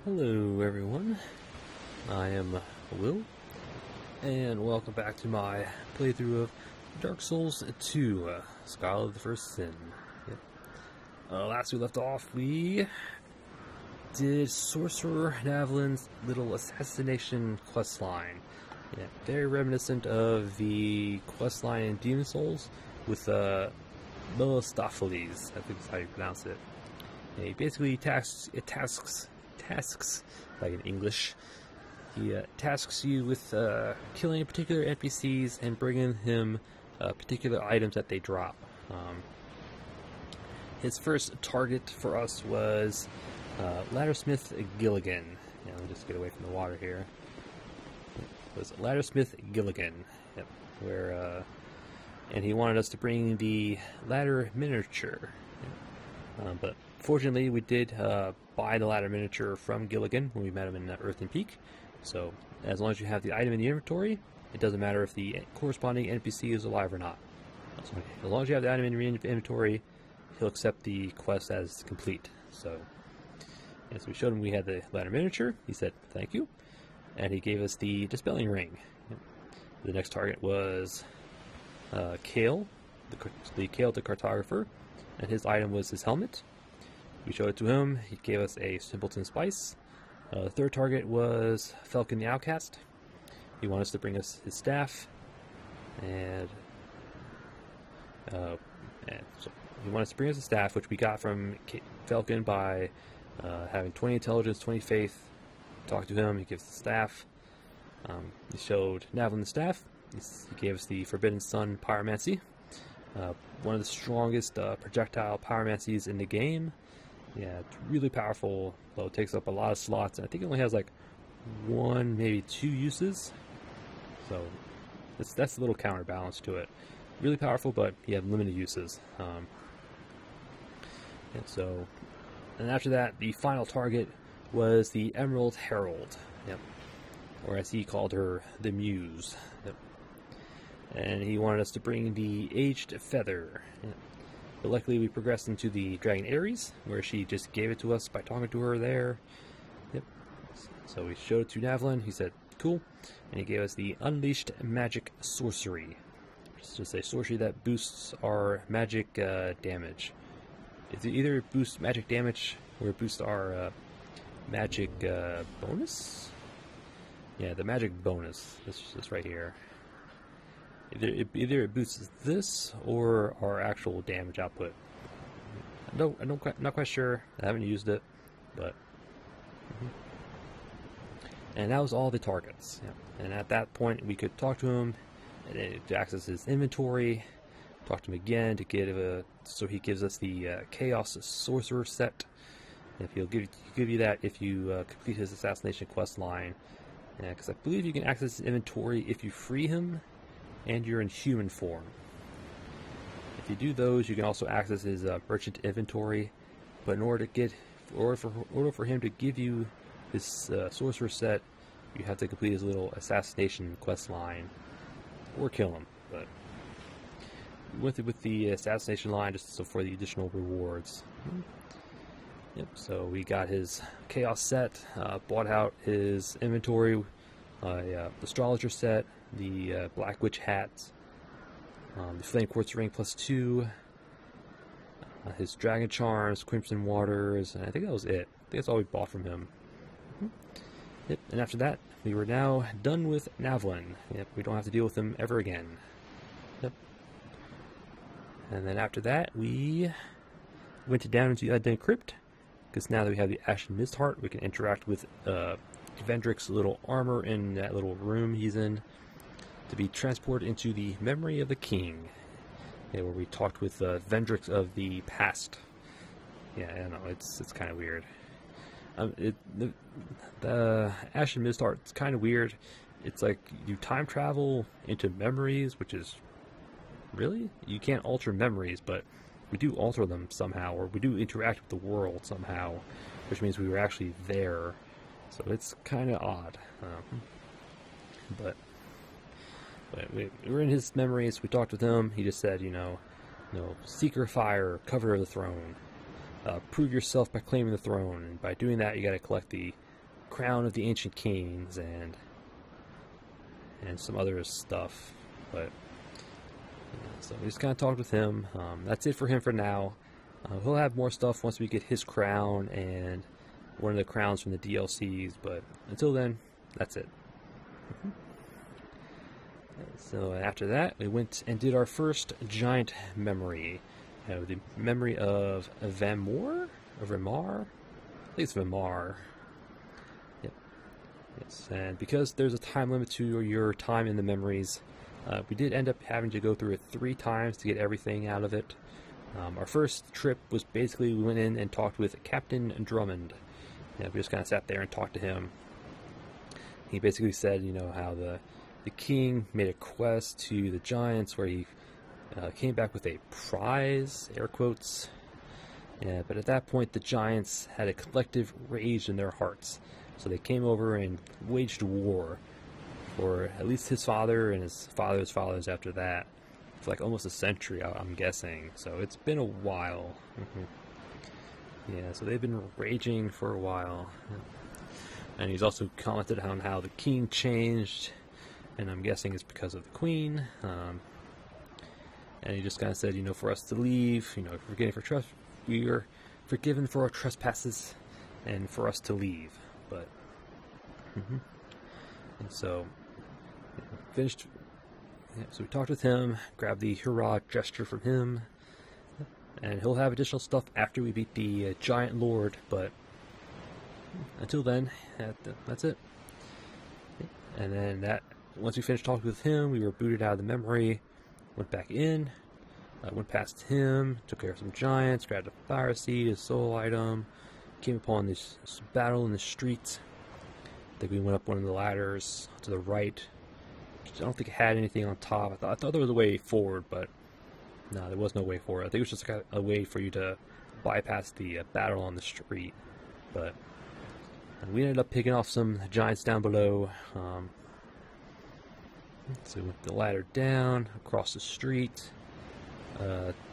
Hello everyone, I am Will, and welcome back to my playthrough of Dark Souls 2, Scholar of the First Sin. Yep. Last we left off, we did Sorcerer Navlin's little assassination questline. Yeah, very reminiscent of the questline in Demon Souls with Melistopheles, I think is how you pronounce it. Yeah, he basically tasks like in English. He tasks you with killing particular NPCs and bringing him particular items that they drop. His first target for us was Laddersmith Gilligan. Yeah, let me just get away from the water here. It was Laddersmith Gilligan, yep, and he wanted us to bring the ladder miniature. Yep. But fortunately, we did buy the ladder miniature from Gilligan when we met him in Earthen Peak. So, as long as you have the item in the inventory, it doesn't matter if the corresponding NPC is alive or not. So, as long as you have the item in your inventory, he'll accept the quest as complete. So we showed him we had the ladder miniature. He said thank you, and he gave us the dispelling ring. The next target was Kale, the Kale the cartographer, and his item was his helmet. We showed it to him. He gave us a simpleton spice. The third target was Falcon the Outcast. He wanted us to bring us his staff, and so he wanted us to bring us a staff, which we got from Falcon by having 20 intelligence, 20 faith. Talked to him. He gives the staff. He showed Navlin the staff. He gave us the Forbidden Sun Pyromancy, one of the strongest projectile pyromancies in the game. Yeah, it's really powerful, though it takes up a lot of slots, and I think it only has like one, maybe two uses. So that's a little counterbalance to it. Really powerful, but you have limited uses. And after that, the final target was the Emerald Herald, yep, or as he called her, the Muse. Yep. And he wanted us to bring the Aged Feather. Yep. But luckily, we progressed into the Dragon Ares, where she just gave it to us by talking to her there. Yep. So we showed it to Navlin. He said, cool. And he gave us the Unleashed Magic Sorcery. It's just a sorcery that boosts our magic damage. It's either it boosts magic damage or it boosts our magic bonus? Yeah, the magic bonus. This right here. Either it boosts this or our actual damage output. I'm not quite sure. I haven't used it, but and that was all the targets. Yeah. And at that point, we could talk to him to access his inventory. Talk to him again to get so he gives us the Chaos Sorcerer set. If he'll give you that if you complete his assassination quest line, because I believe you can access his inventory if you free him and you're in human form. If you do those, you can also access his merchant inventory. But in order for him to give you his sorcerer set, you have to complete his little assassination quest line or kill him. But we went with the assassination line just for the additional rewards. Yep. So we got his chaos set, bought out his inventory, the astrologer set, the Black Witch hats, the Flame Quartz ring +2, his Dragon Charms, Crimson Waters, and I think that was it. I think that's all we bought from him. Yep. And after that, we were now done with Navlin. Yep. We don't have to deal with him ever again. Yep. And then after that, we went down into the Undead Crypt, because now that we have the Ashen Mist Heart, we can interact with Vendrick's little armor in that little room he's in, to be transported into the Memory of the King, where we talked with Vendrick of the past. Yeah, I know, it's kind of weird. The Ashen Mist Heart's kind of weird. It's like you time travel into memories, which is really, you can't alter memories, but we do alter them somehow, or we do interact with the world somehow, which means we were actually there. So it's kind of odd. But we were in his memories. We talked with him. He just said, Seeker Fire, Cover of the Throne. Prove yourself by claiming the throne, and by doing that, you got to collect the crown of the ancient kings and some other stuff. But so we just kind of talked with him. That's it for him for now. He'll have more stuff once we get his crown and one of the crowns from the DLCs, but until then, that's it. So after that, we went and did our first giant memory. The memory of Vamor? Or Vamar? I think it's Vamar. Yep. Yes, and because there's a time limit to your time in the memories, we did end up having to go through it 3 times to get everything out of it. Our first trip was basically we went in and talked with Captain Drummond. We just kind of sat there and talked to him. He basically said, how the king made a quest to the giants where he came back with a prize, air quotes. But at that point, the giants had a collective rage in their hearts. So they came over and waged war for at least his father and his father's fathers after that. For like almost a century, I'm guessing. So it's been a while. Yeah, so they've been raging for a while. And he's also commented on how the king changed, and I'm guessing it's because of the queen. And he just kind of said, for us to leave, we are forgiven for our trespasses, and for us to leave. But, and so, finished. Yeah, so we talked with him, grabbed the hurrah gesture from him, and he'll have additional stuff after we beat the giant lord. But until then, that's it. And then once we finished talking with him, we were booted out of the memory. Went back in, went past him, took care of some giants, grabbed a fire seed, a soul item, came upon this battle in the street. I think we went up one of the ladders to the right. I don't think it had anything on top. I thought there was a way forward, but no, there was no way forward. I think it was just a way for you to bypass the battle on the street. But we ended up picking off some giants down below. So we went the ladder down, across the street,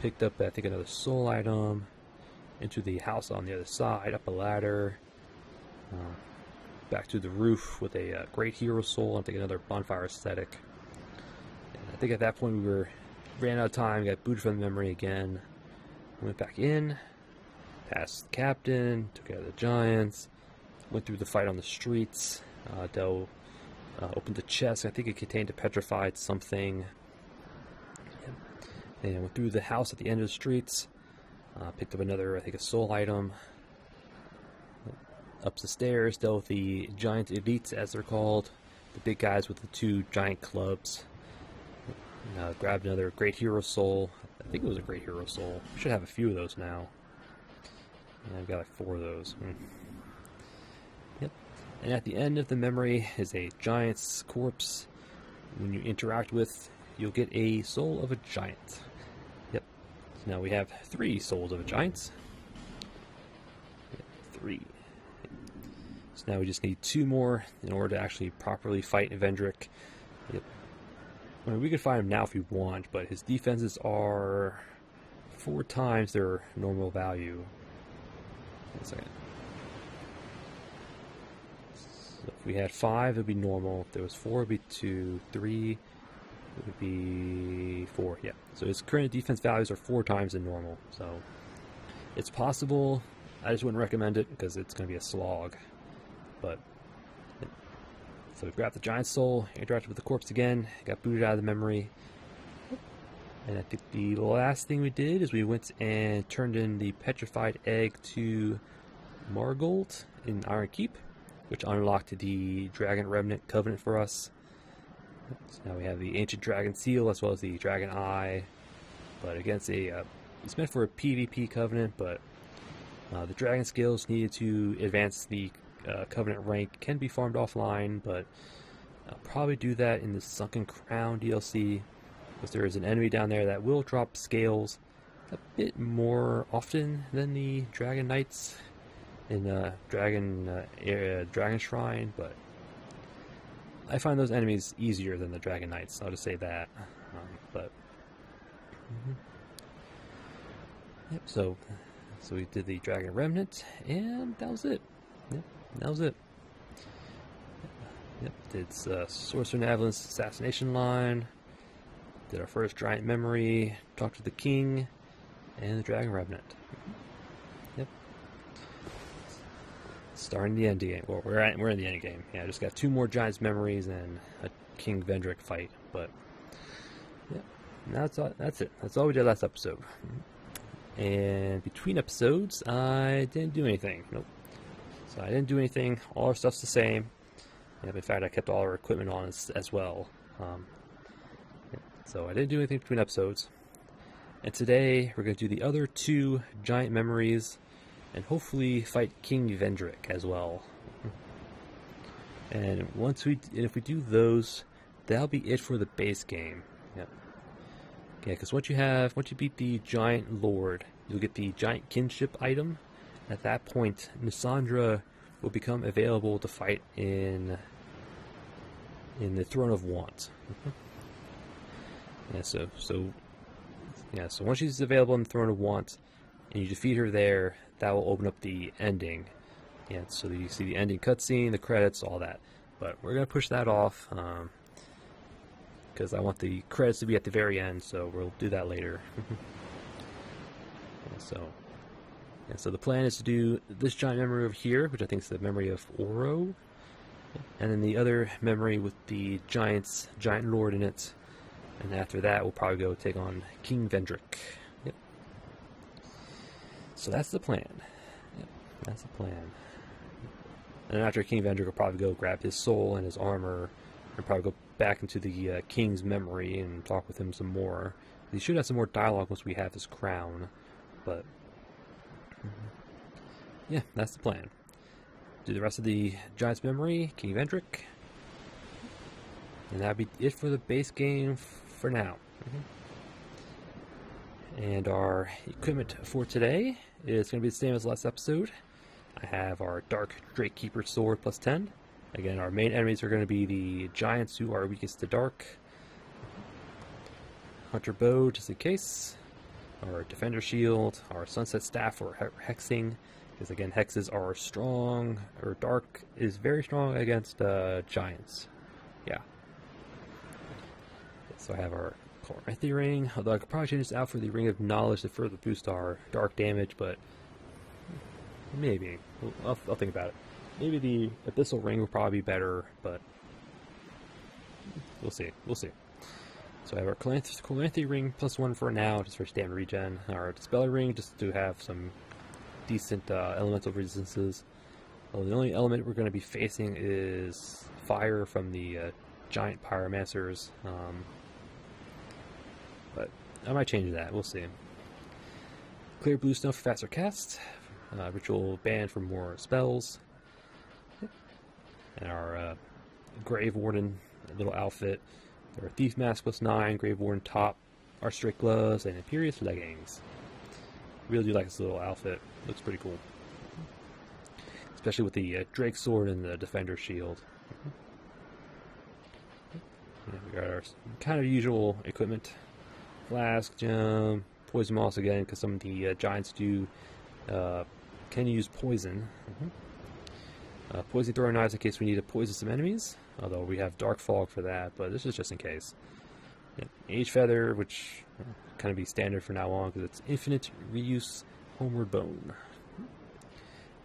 picked up, I think, another soul item, into the house on the other side, up a ladder, back to the roof with a great hero soul, I think another bonfire aesthetic. And I think at that point we ran out of time, got booted from the memory again, went back in, past the captain, took out the giants, went through the fight on the streets, opened the chest. I think it contained a petrified something. And went through the house at the end of the streets. Picked up another, I think, a soul item. Up the stairs, dealt with the giant elites, as they're called. The big guys with the 2 giant clubs. Grabbed another great hero soul. I think it was a great hero soul. I should have a few of those now. And I've got like 4 of those. Yep. And at the end of the memory is a giant's corpse. When you interact with, you'll get a soul of a giant. Yep. So now we have 3 souls of a giant. Yep, 3. So now we just need 2 more in order to actually properly fight Vendrick. Yep. I mean, we could fight him now if we want, but his defenses are 4 times their normal value. One second. So if we had 5, it would be normal. If there was 4, it would be 2. 3, it would be 4. Yeah. So his current defense values are 4 times the normal. So it's possible. I just wouldn't recommend it because it's going to be a slog. But so we grabbed the giant soul, interacted with the corpse again, got booted out of the memory. And I think the last thing we did is we went and turned in the petrified egg to Margold in Iron Keep, which unlocked the Dragon Remnant Covenant for us. So now we have the Ancient Dragon Seal as well as the Dragon Eye. But against it's meant for a PvP Covenant, but the Dragon skills needed to advance the Covenant rank can be farmed offline, but I'll probably do that in the Sunken Crown DLC, because there is an enemy down there that will drop scales a bit more often than the Dragon Knights in Dragon Shrine, but I find those enemies easier than the Dragon Knights, I'll just say that. Yep, so we did the Dragon Remnant, and that was it. Yep, that was it. Yep, it's Sorcerer Navelin's assassination line. Did our first giant memory. Talked to the king and the Dragon Revenant. Yep. Starting the end game. Well, we're in the end game. Yeah, I just got 2 more Giants memories and a King Vendrick fight. But yeah, that's it. That's all we did last episode. And between episodes, I didn't do anything. Nope. So I didn't do anything. All our stuff's the same. Yeah, in fact, I kept all our equipment on as well. So I didn't do anything between episodes. And today we're going to do the other 2 giant memories and hopefully fight King Vendrick as well. And if we do those, that'll be it for the base game. Yep. Yeah, because once you beat the Giant Lord, you'll get the Giant Kinship item. At that point, Nisandra will become available to fight in the Throne of Want. Yeah, so once she's available in the Throne of Want, and you defeat her there, that will open up the ending. Yeah, so you see the ending cutscene, the credits, all that. But we're gonna push that off because I want the credits to be at the very end. So we'll do that later. So the plan is to do this giant memory over here, which I think is the memory of Oro, and then the other memory with the giant lord in it. And after that, we'll probably go take on King Vendrick. Yep. So that's the plan. Yep, that's the plan. And then after King Vendrick, we'll probably go grab his soul and his armor, and probably go back into the King's memory and talk with him some more. He should have some more dialogue once we have his crown. But yeah, that's the plan. Do the rest of the Giant's memory, King Vendrick, and that'll be it for the base game for now. And our equipment for today is going to be the same as last episode. I have our Dark Drake Keeper sword plus 10. Again, our main enemies are going to be the giants who are weakest to dark. Hunter bow just in case. Our defender shield, our sunset staff for hexing, because again, hexes are strong, or dark is very strong against giants. Yeah. So I have our Chloranthy ring, although I could probably change this out for the Ring of Knowledge to further boost our dark damage, but maybe. I'll think about it. Maybe the Abyssal ring will probably be better, but we'll see. We'll see. So I have our Chloranthy ring plus 1 for now, just for standard regen. Our Dispeller ring, just to have some decent elemental resistances. Well, the only element we're going to be facing is fire from the giant pyromancers. But I might change that. We'll see. Clear blue stone for faster cast. Ritual band for more spells. And our Grave Warden little outfit. Our Thief Mask plus 9, Grave Warden top, our Straight Gloves, and Imperious leggings. Really do like this little outfit. Looks pretty cool. Especially with the Drake Sword and the Defender Shield. Yeah, we got our kind of usual equipment. Flask, gem, Poison Moss again, because some of the giants can use poison. Poison throwing knives in case we need to poison some enemies. Although we have Dark Fog for that, but this is just in case. Yeah, Age Feather, which kind of be standard for now on because it's infinite reuse Homeward Bone.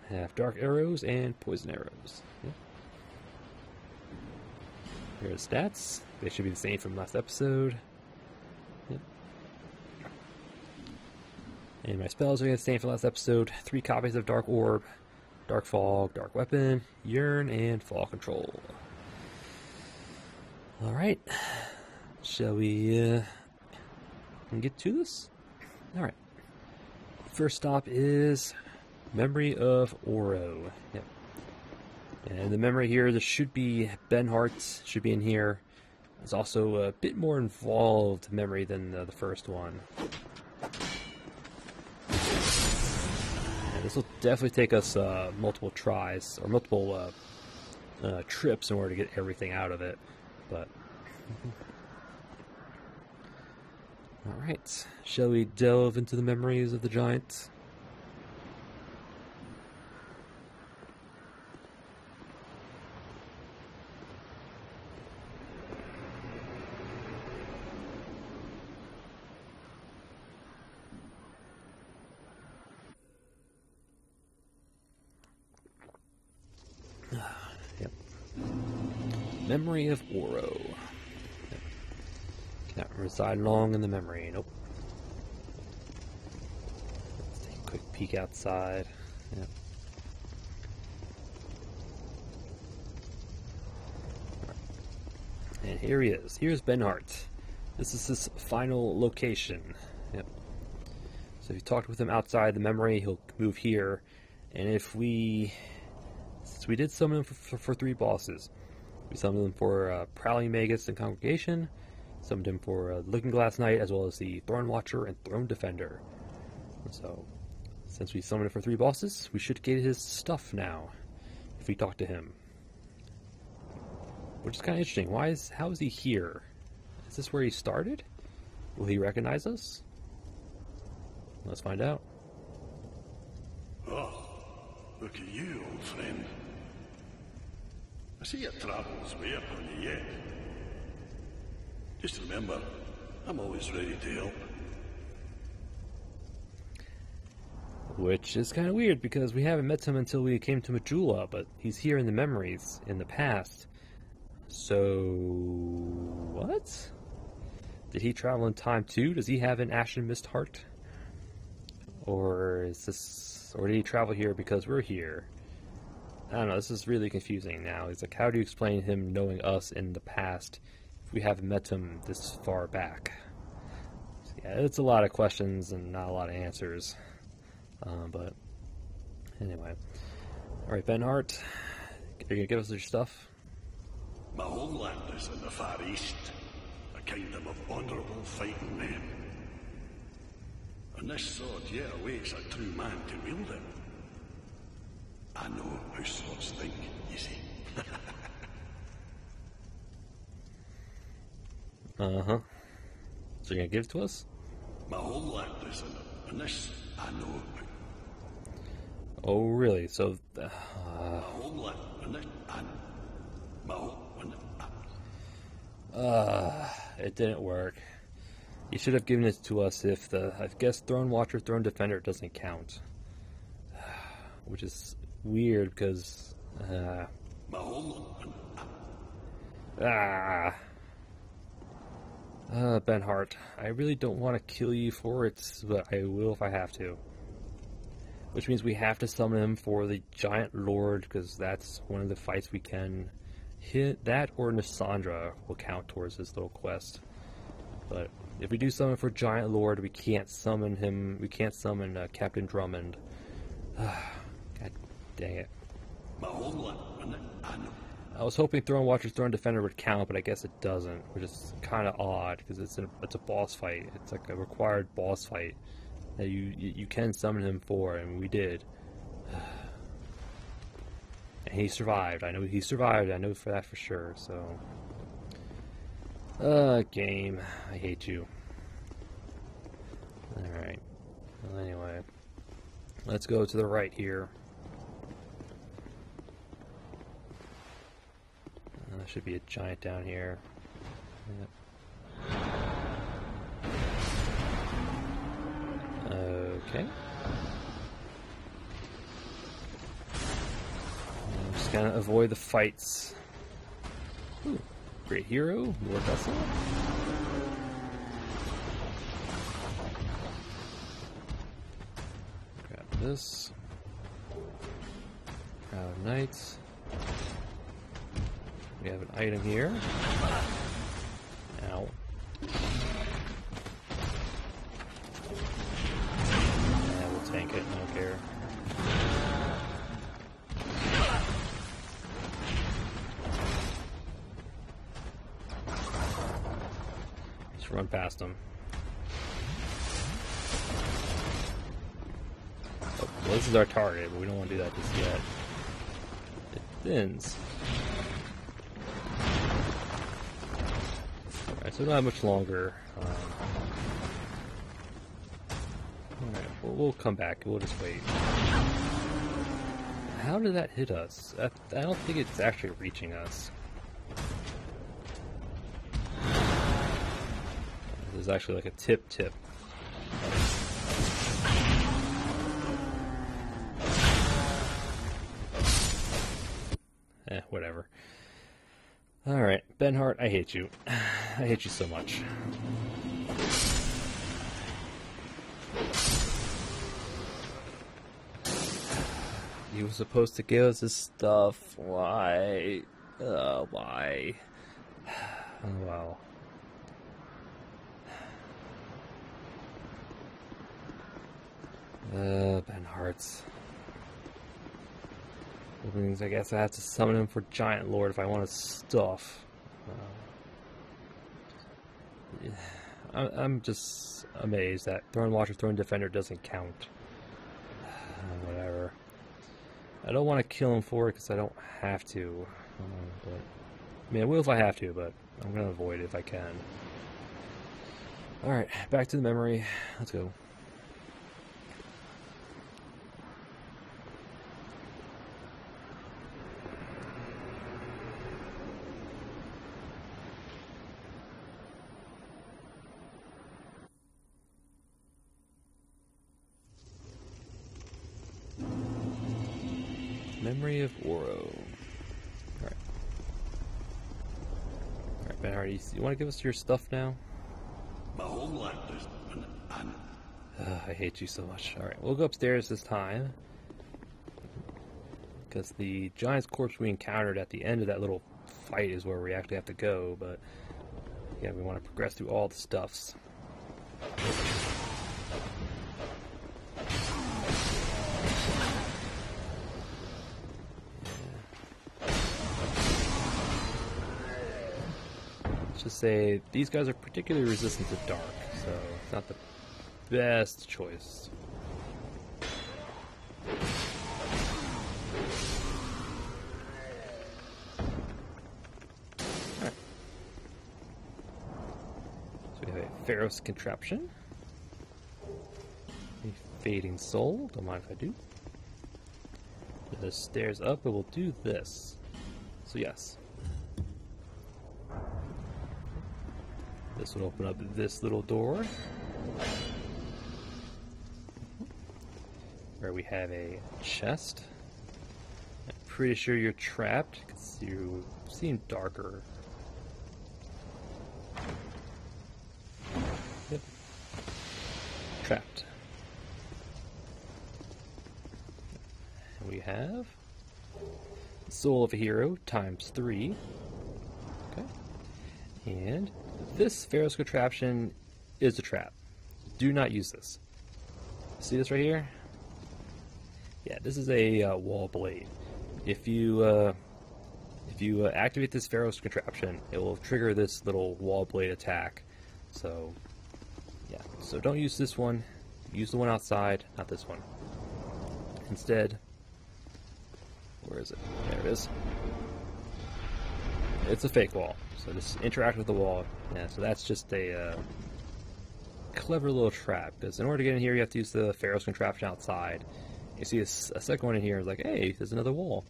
I have Dark Arrows and Poison Arrows. Yeah. Here are the stats. They should be the same from last episode. Yeah. And my spells are going to stay from last episode. 3 copies of Dark Orb, Dark Fog, Dark Weapon, Yearn, and Fall Control. Alright. Shall we get to this? Alright. First stop is Memory of Oro. Yep. And the memory here, this should be Benhart, should be in here. It's also a bit more involved memory than the first one. And this will definitely take us multiple tries, or multiple trips in order to get everything out of it. But alright, shall we delve into the memories of the giant? Memory of Oro. Yep. Cannot reside long in the memory. Nope. Let's take a quick peek outside. Yep. And here he is. Here's Benhart. This is his final location. Yep. So if you talked with him outside the memory, he'll move here. And if we... Since we did summon him for 3 bosses. We summoned him for Prowling Magus and Congregation. Summoned him for Looking Glass Knight, as well as the Throne Watcher and Throne Defender. So, since we summoned him for 3 bosses, we should get his stuff now. If we talk to him. Which is kind of interesting. How is he here? Is this where he started? Will he recognize us? Let's find out. Oh, look at you, old friend. I see your travels way upon you yet. Just remember, I'm always ready to help. Which is kind of weird, because we haven't met him until we came to Majula, but he's here in the memories in the past. So... what? Did he travel in time too? Does he have an Ashen Mist heart? Or is this... or did he travel here because we're here? I don't know, this is really confusing now. It's like, how do you explain him knowing us in the past if we haven't met him this far back? So yeah, it's a lot of questions and not a lot of answers. But anyway. Alright, Benhart, are you gonna give us your stuff? My homeland is in the Far East, a kingdom of honourable fighting men. And this sword yet awaits a true man to wield it. I know how swords think, you see. Uh-huh. So you're gonna give it to us? My homeland is in it, and this I know. Oh, really? So, My homeland, and this I know. My homeland. it didn't work. You should have given it to us if I guess Throne Watcher, Throne Defender doesn't count. Which is weird because, My homeland. Benhart, I really don't want to kill you for it, but I will if I have to. Which means we have to summon him for the Giant Lord, because that's one of the fights we can hit. That or Nisandra will count towards this little quest. But if we do summon for Giant Lord, we can't summon him. We can't summon Captain Drummond. God dang it. My homeland, and I know. I was hoping Throne Watcher, Throne Defender would count, but I guess it doesn't, which is kind of odd because it's a boss fight. It's like a required boss fight that you can summon him for, and we did. And he survived. I know he survived. I know for that for sure. So, game, I hate you. All right. Well, anyway, let's go to the right here. There should be a giant down here. Yep. Okay. I'm just gonna avoid the fights. Ooh, great hero, more vessel. Grab this. Crowd of Knights. We have an item here. Ow. Yeah, we'll tank it, I don't care. Just run past them. Oh, well, this is our target, but we don't want to do that just yet. It thins. So not much longer. Alright, we'll come back. We'll just wait. How did that hit us? I don't think it's actually reaching us. This is actually like a tip. Whatever. Alright, Benhart, I hate you. I hate you so much. You were supposed to give us this stuff. Why? Why? Oh, well. Benharts. Which means I guess I have to summon him for Giant Lord if I want his stuff. I'm just amazed that Throne Watcher, Throne Defender doesn't count. Whatever. I don't want to kill him for it because I don't have to. But, I mean, I will if I have to, but I'm going to avoid it if I can. Alright, back to the memory. Let's go. Memory of Oro. Alright. Alright, Ben, you want to give us your stuff now? My homeland is an I hate you so much. Alright, we'll go upstairs this time. Because the giant's corpse we encountered at the end of that little fight is where we actually have to go, but yeah, we want to progress through all the stuffs. Just say these guys are particularly resistant to dark, so it's not the best choice. Alright. So we have a Pharaoh's Contraption. A Fading Soul, don't mind if I do. The stairs up, it will do this. So yes. This would open up this little door, where we have a chest. I'm pretty sure you're trapped because you seem darker. Yep. Trapped. And we have Soul of a Hero ×3. Okay. And this Pharaoh's Contraption is a trap. Do not use this. See this right here? Yeah, this is a wall blade. If you activate this Pharaoh's Contraption, it will trigger this little wall blade attack. So, yeah. So don't use this one. Use the one outside, not this one. Instead, where is it? There it is. It's a fake wall. So just interact with the wall. Yeah, so that's just a clever little trap. Because in order to get in here, you have to use the Pharaoh's Contraption outside. You see a second one in here, it's like, hey, there's another wall.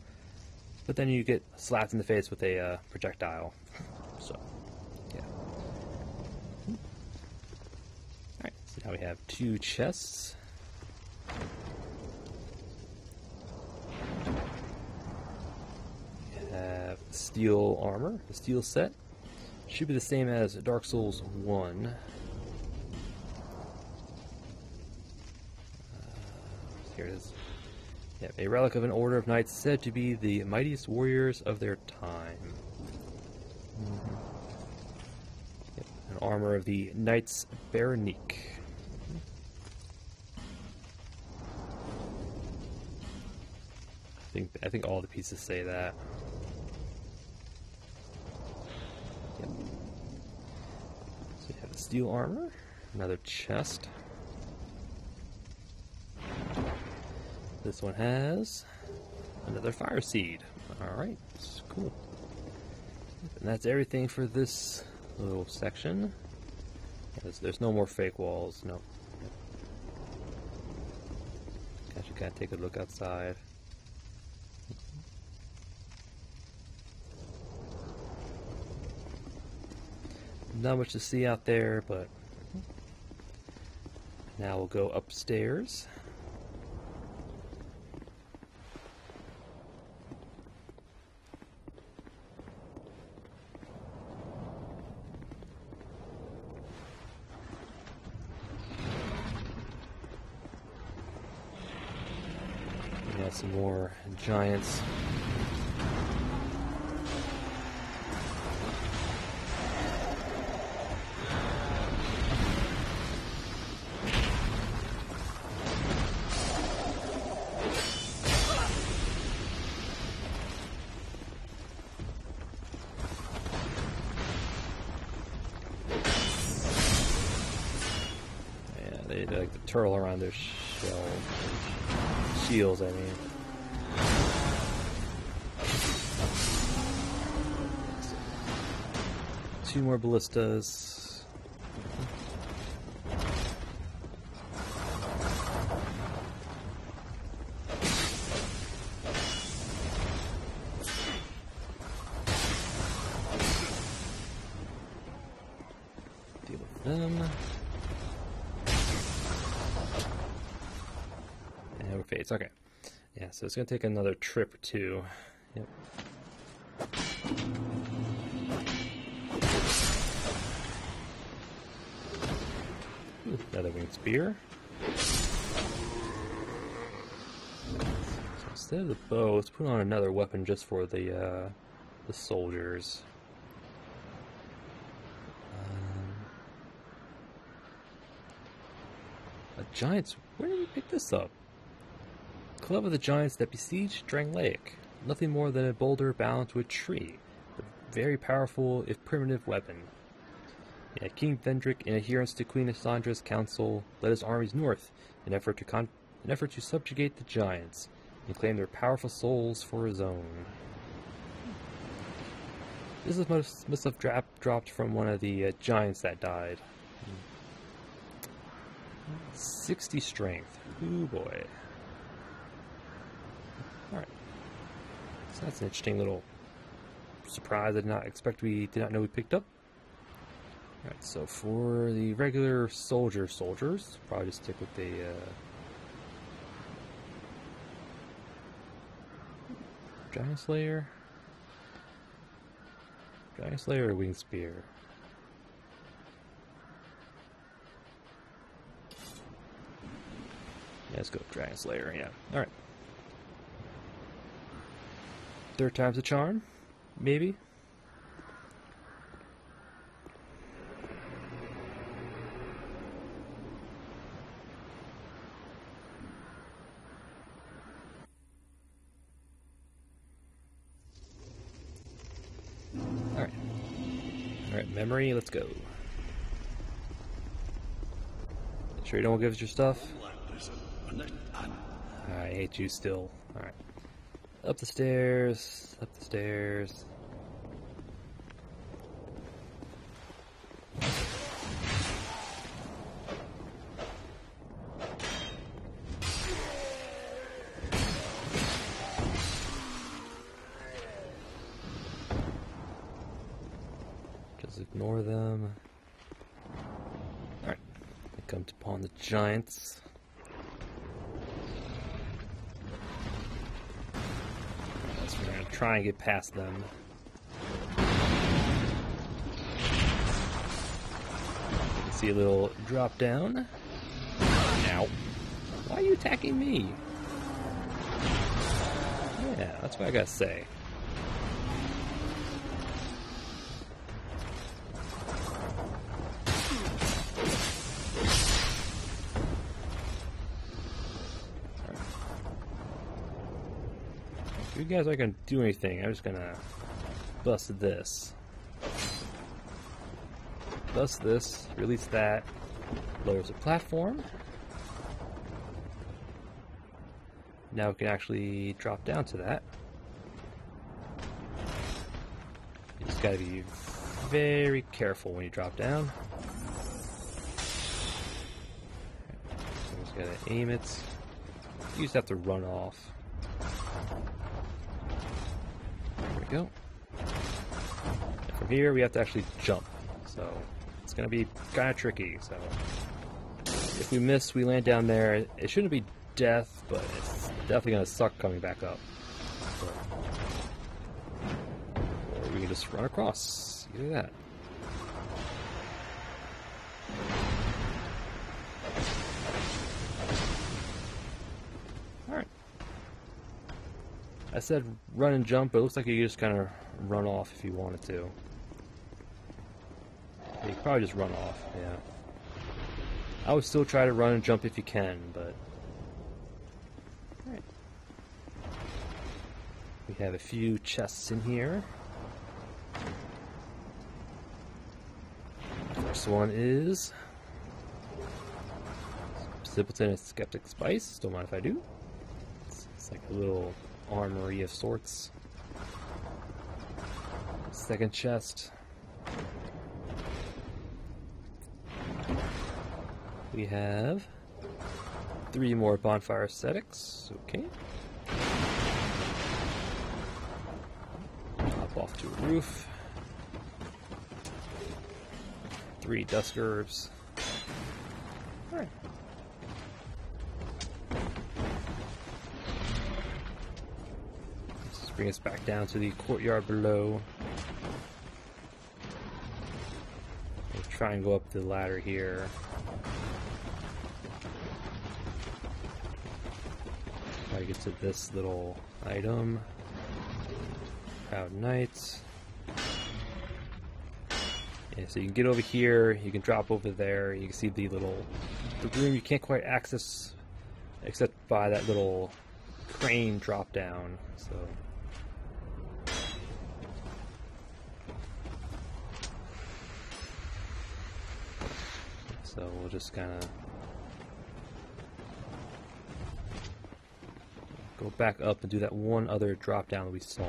But then you get slapped in the face with a projectile. So, yeah. Alright, so now we have 2 chests. We have steel armor, the steel set. Should be the same as Dark Souls 1. Here it is. Yep, a relic of an order of knights said to be the mightiest warriors of their time. Yep, an armor of the Knights Berenique. I think all the pieces say that. Yep. So you have the steel armor, another chest. This one has another fire seed. Alright, cool. And that's everything for this little section. There's no more fake walls, no. Guess you can't take a look outside. Not much to see out there, but now we'll go upstairs. out some more giants. They like to twirl around their shields, I mean. Two more ballistas. Deal with them. Fades. Okay. Yeah, so it's going to take another trip or two. Yep. Ooh, another winged spear. So instead of the bow, let's put on another weapon just for the soldiers. A giant's... Where did you pick this up? Club of the Giants that besieged Drangelic. Nothing more than a boulder bound to a tree. A very powerful, if primitive, weapon. Yeah, King Vendrick, in adherence to Queen Assandra's counsel, led his armies north in an effort to subjugate the Giants and claim their powerful souls for his own. This must have dropped from one of the Giants that died. 60 strength. Ooh boy. Alright. So that's an interesting little surprise I did not know we picked up. Alright, so for the regular soldiers, probably just stick with the Giant Slayer or Winged Spear? Yeah, let's go with Dragon Slayer, yeah. Alright. Third time's a charm? Maybe? Alright. Alright, memory, let's go. Sure you don't want to give us your stuff? I hate you still. Alright. Up the stairs. Just ignore them. Alright. I come upon the giants. We're going to try and get past them. See a little drop down. Ow. Why are you attacking me? Yeah, that's what I gotta say. You guys aren't gonna do anything. I'm just gonna bust this. Bust this, release that, lowers the platform. Now we can actually drop down to that. You just gotta be very careful when you drop down. So just gotta aim it. You just have to run off. There we go. And from here we have to actually jump. So it's going to be kind of tricky. So if we miss, we land down there. It shouldn't be death, but it's definitely going to suck coming back up. So, or we can just run across. Either that. Alright. I said run and jump, but it looks like you just kind of run off if you wanted to. You could probably just run off, yeah. I would still try to run and jump if you can, but... Alright. We have a few chests in here. First one is... Simpleton and Skeptic Spice. Don't mind if I do. It's like a little armory of sorts. Second chest. We have 3 more bonfire ascetics. Okay. Hop off to a roof. 3 dusk herbs. Alright. Let's bring us back down to the courtyard below. We'll try and go up the ladder here. Try to get to this little item. Proud Knights. Yeah, so you can get over here, you can drop over there, you can see the room you can't quite access except by that little crane drop down. So we'll just kind of go back up and do that one other drop down that we saw.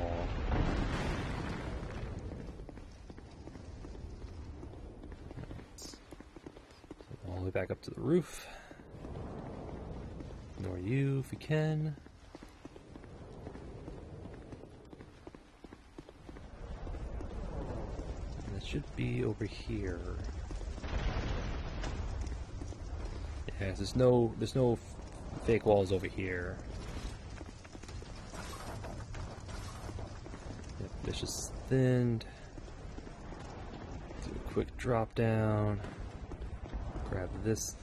All the way back up to the roof. Ignore you if we can. And it should be over here. Yeah, there's no fake walls over here. Yep, it's just thinned. Do a quick drop down. Grab this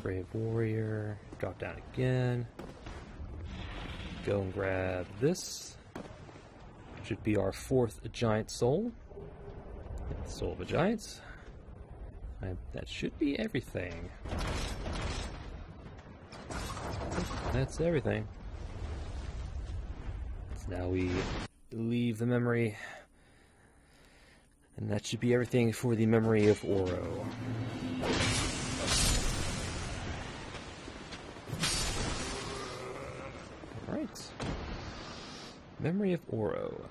Brave Warrior. Drop down again. Go and grab this. Should be our 4th giant soul. Soul of a giant. That should be everything. That's everything. So now we leave the memory. And that should be everything for the memory of Oro. Alright. Memory of Oro.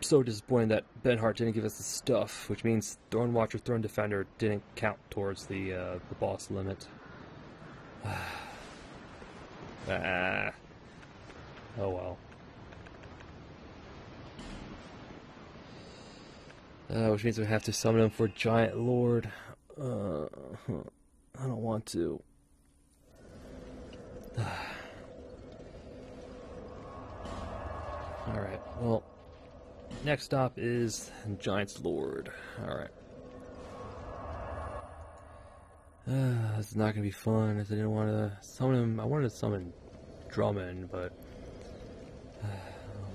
So disappointed that Benhart didn't give us the stuff, which means Thorn Watcher, Thorn Defender didn't count towards the boss limit. Ah. Oh well. Which means we have to summon him for Giant Lord. I don't want to. Alright, well, next stop is Giant's Lord. Alright. This is not gonna be fun, as I didn't want to summon him. I wanted to summon Drummond, but...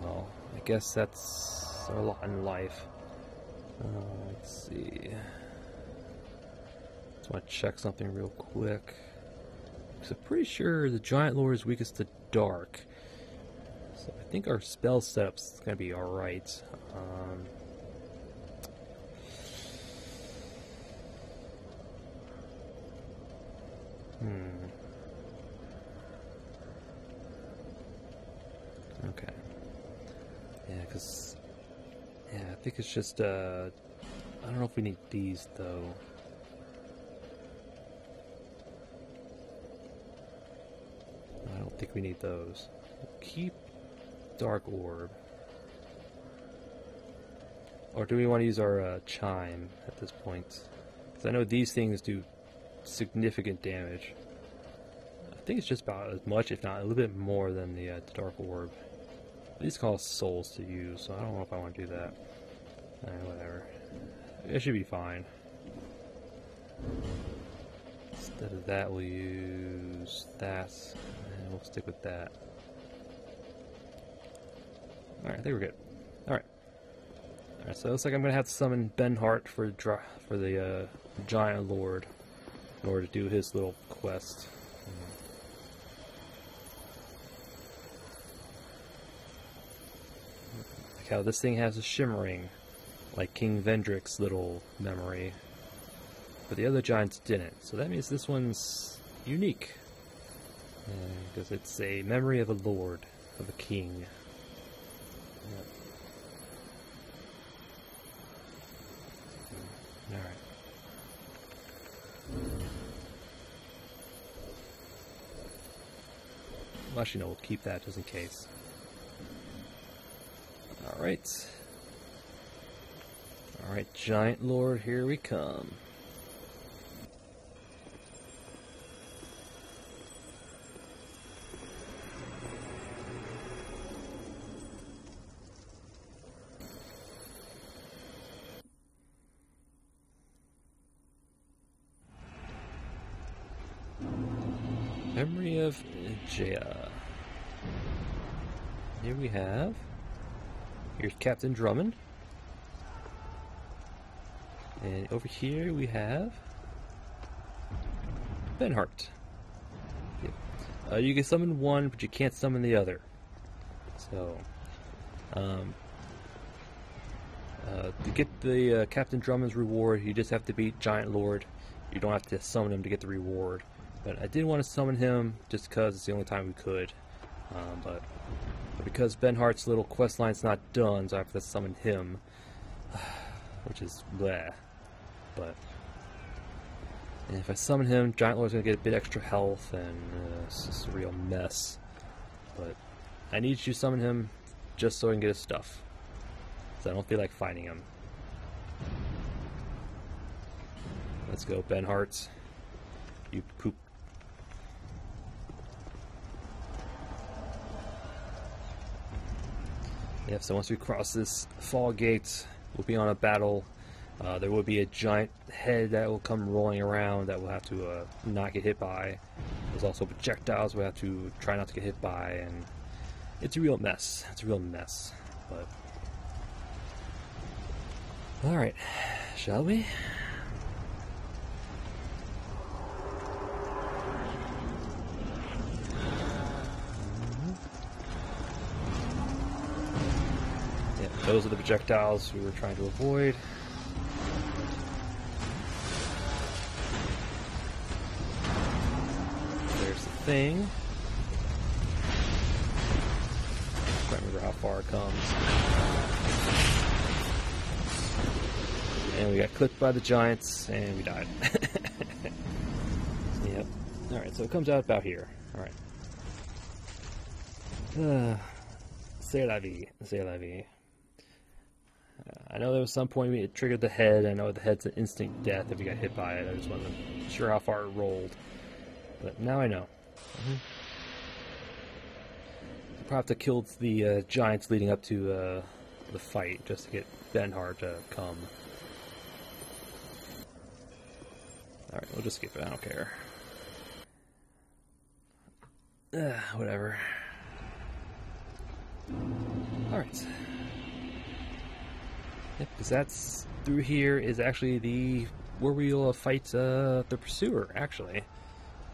well, I guess that's our lot in life. Let's see. Just want to check something real quick. Because I'm pretty sure the Giant Lord is weakest to dark. So I think our spell setup's gonna be alright. Okay. Yeah, because... yeah, I think it's just, I don't know if we need these, though. I don't think we need those. Keep Dark Orb. Or do we want to use our Chime at this point? Because I know these things do significant damage. I think it's just about as much, if not a little bit more than the Dark Orb. These cost souls to use, so I don't know if I want to do that. Whatever. It should be fine. Instead of that, we'll use that, and we'll stick with that. Alright, I think we're good. Alright. Alright, so it looks like I'm going to have to summon Benhart for the Giant Lord in order to do his little quest. Like how this thing has a shimmering, like King Vendrick's little memory. But the other giants didn't, so that means this one's unique. Because it's a memory of a lord, of a king. Yep. Alright. Well, actually, no, we'll keep that just in case. Alright. Alright, Giant Lord, here we come. Memory of Jaya. Here we have. Here's Captain Drummond. And over here we have Benhart. You can summon one, but you can't summon the other. So, to get the Captain Drummond's reward, you just have to beat Giant Lord. You don't have to summon him to get the reward. But I did want to summon him just because it's the only time we could. But because Benhart's little quest line's not done, so I have to summon him. Which is bleh. But and if I summon him, Giant Lord's going to get a bit extra health, and it's just a real mess. But I need you to summon him just so I can get his stuff. So I don't feel like fighting him. Let's go, Benhart. You poop. Yep, so once we cross this fall gate, we'll be on a battle. There will be a giant head that will come rolling around that we'll have to not get hit by. There's also projectiles we'll have to try not to get hit by, and it's a real mess. It's a real mess. But alright, shall we? Those are the projectiles we were trying to avoid. There's the thing. I can't remember how far it comes. And we got clipped by the giants, and we died. Yep. Alright, so it comes out about here. Alright. C'est la vie. C'est la vie. I know there was some point it triggered the head. I know the head's an instant death if you got hit by it. I just wasn't sure how far it rolled. But now I know. I'll probably have to kill the giants leading up to the fight just to get Benhart to come. Alright, we'll just skip it. I don't care. Whatever. Alright. Yep, because that's through here is actually where we'll fight the pursuer. Actually,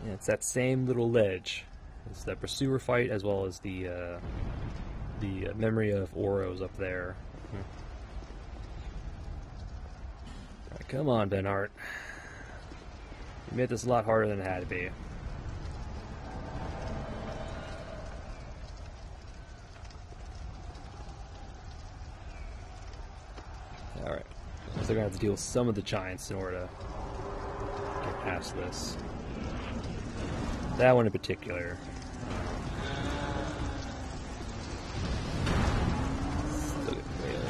yeah, it's that same little ledge. It's that pursuer fight as well as the memory of Oros up there. Alright, come on, Benhart. You made this a lot harder than it had to be. Alright, so they're going to have to deal with some of the giants in order to get past this. That one in particular. Still get whaled.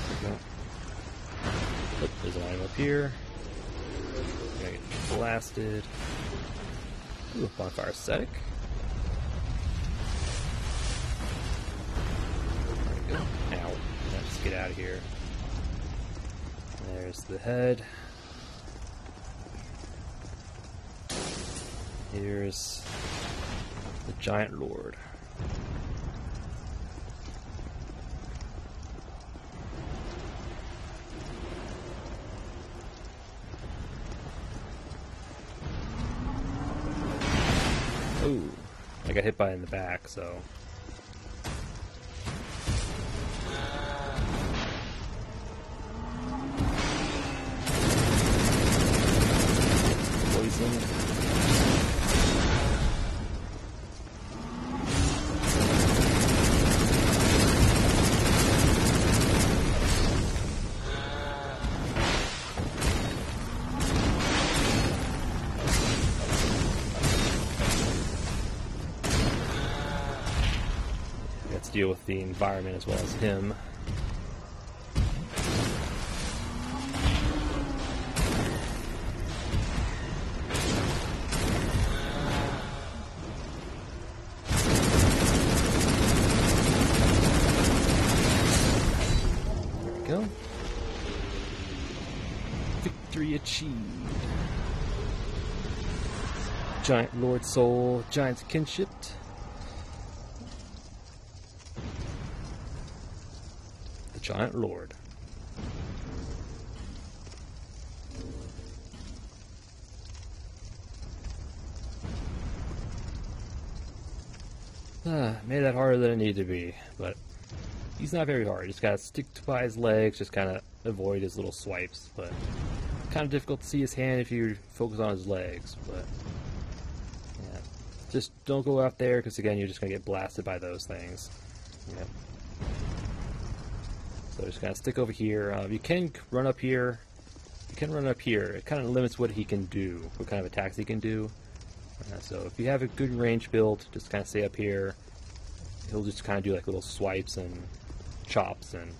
There we go. Oop, there's an item up here. Gonna get blasted. Ooh, bonfire ascetic. Ow. Let's just get out of here. There's the head. The Giant Lord. Ooh, I got hit by it in the back, so. Poison. Deal with the environment as well as him. There we go. Victory achieved. Giant Lord Soul, Giant's Kinship. Giant Lord. Made that harder than it needed to be, but he's not very hard. You just gotta stick by his legs, just kind of avoid his little swipes, but kind of difficult to see his hand if you focus on his legs, but yeah. Just don't go out there, because again, you're just gonna get blasted by those things. Yep. So just kind of stick over here. You can run up here. You can run up here. It kind of limits what he can do, what kind of attacks he can do. So if you have a good range build, just kind of stay up here. He'll just kind of do like little swipes and chops, and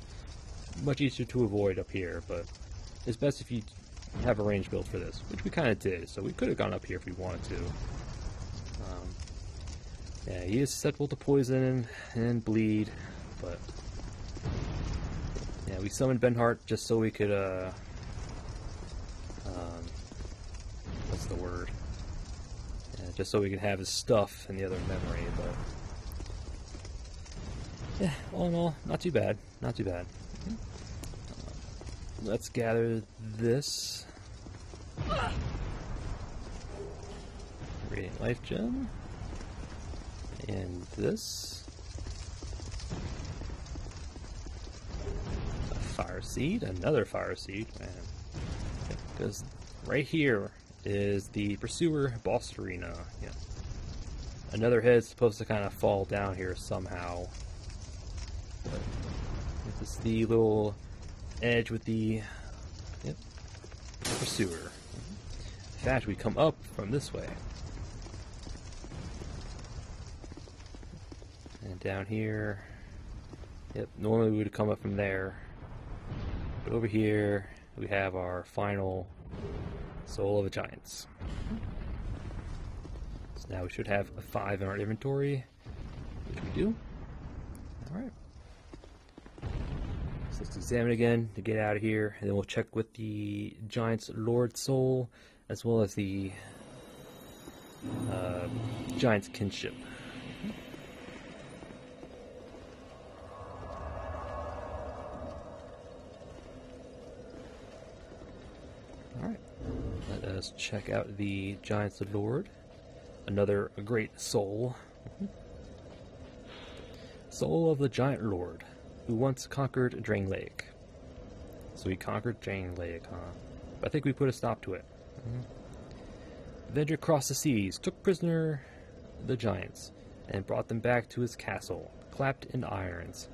much easier to avoid up here. But it's best if you have a range build for this, which we kind of did. So we could have gone up here if we wanted to. Yeah, he is susceptible to poison and bleed, but. Yeah, we summoned Benhart just so we could, what's the word? Yeah, just so we could have his stuff in the other memory, but... Yeah, all in all, not too bad. Not too bad. Let's gather this. Radiant Life Gem. And this. Fire Seed, another Fire Seed, man. Because right here is the Pursuer Boss Arena. Yeah. Another head's supposed to kind of fall down here somehow. But this is the little edge with the Pursuer. In fact, we come up from this way. And down here, yep, normally we would come up from there. But over here, we have our final Soul of the Giants. So now we should have a 5 in our inventory, which we do. Alright. So let's examine again to get out of here, and then we'll check with the Giant's Lord Soul, as well as the Giant's Kinship. Alright, let us check out the Giant's Lord. Another great soul. Soul of the Giant Lord, who once conquered Drangelic. So he conquered Drangelic, huh? But I think we put a stop to it. Vendrick crossed the seas, took prisoner the giants, and brought them back to his castle, clapped in irons.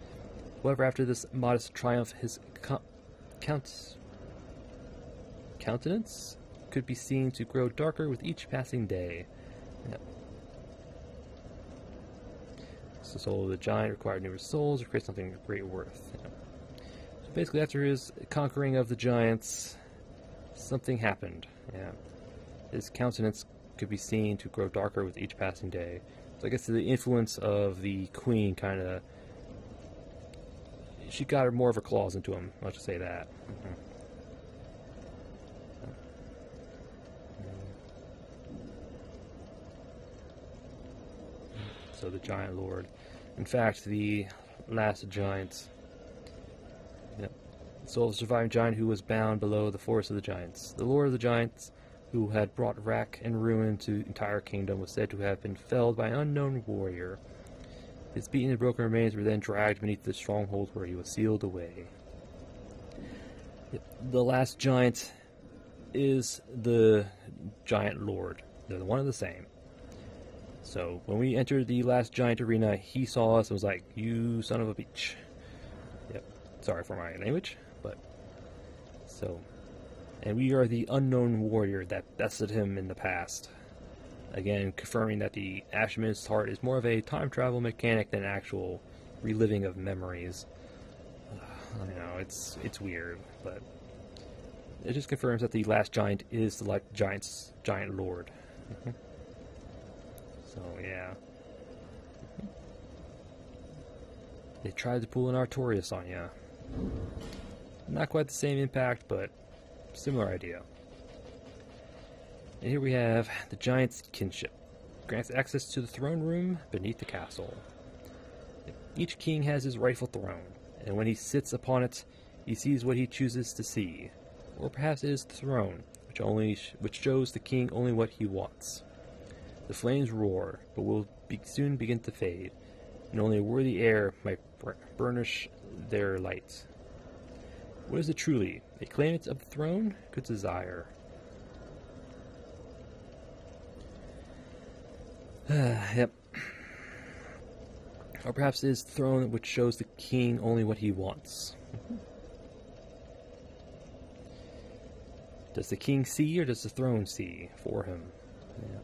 However, after this modest triumph, his countenance could be seen to grow darker with each passing day. Yep. So the soul of the giant required newer souls to create something of great worth. Yep. So basically, after his conquering of the giants, something happened. Yeah. His countenance could be seen to grow darker with each passing day. So I guess the influence of the queen kind of... She got more of her claws into him, let's just say that. so the Giant Lord. In fact, the last giant. Yep. The soul of the surviving giant who was bound below the forest of the giants. The Lord of the Giants, who had brought wreck and ruin to the entire kingdom, was said to have been felled by an unknown warrior. His beaten and broken remains were then dragged beneath the stronghold where he was sealed away. The last giant is the Giant Lord. They're one and the same. So when we entered the last giant arena, he saw us and was like, "You son of a bitch." Yep. Sorry for my language, but so. And we are the unknown warrior that bested him in the past. Again, confirming that the Ashman's heart is more of a time travel mechanic than actual reliving of memories. I know, it's weird, but it just confirms that the last giant is the Giant Lord. So, yeah. They tried to pull an Artorias on ya. Not quite the same impact, but similar idea. And here we have the Giant's Kinship. Grants access to the throne room beneath the castle. Each king has his rightful throne, and when he sits upon it, he sees what he chooses to see. Or perhaps it is the throne, which shows the king only what he wants. The flames roar, but will soon begin to fade, and only a worthy heir might burnish their light. What is it truly? A claimant of the throne could desire. Yep. Or perhaps it is the throne which shows the king only what he wants. Does the king see, or does the throne see for him? Yeah.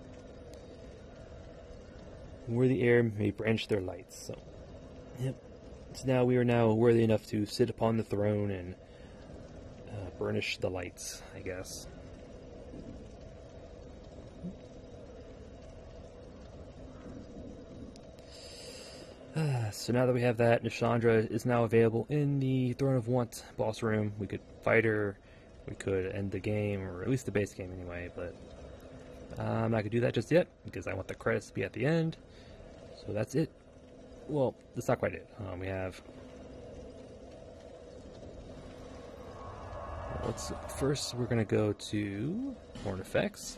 Where the air may branch their lights. So, yep. So now we are now worthy enough to sit upon the throne and burnish the lights, I guess. So now that we have that, Nishandra is now available in the Throne of Want boss room. We could fight her, we could end the game, or at least the base game anyway, but I'm not going to do that just yet, because I want the credits to be at the end. So that's it. Well, that's not quite it. We have... First, we're going to go to Horn Effects.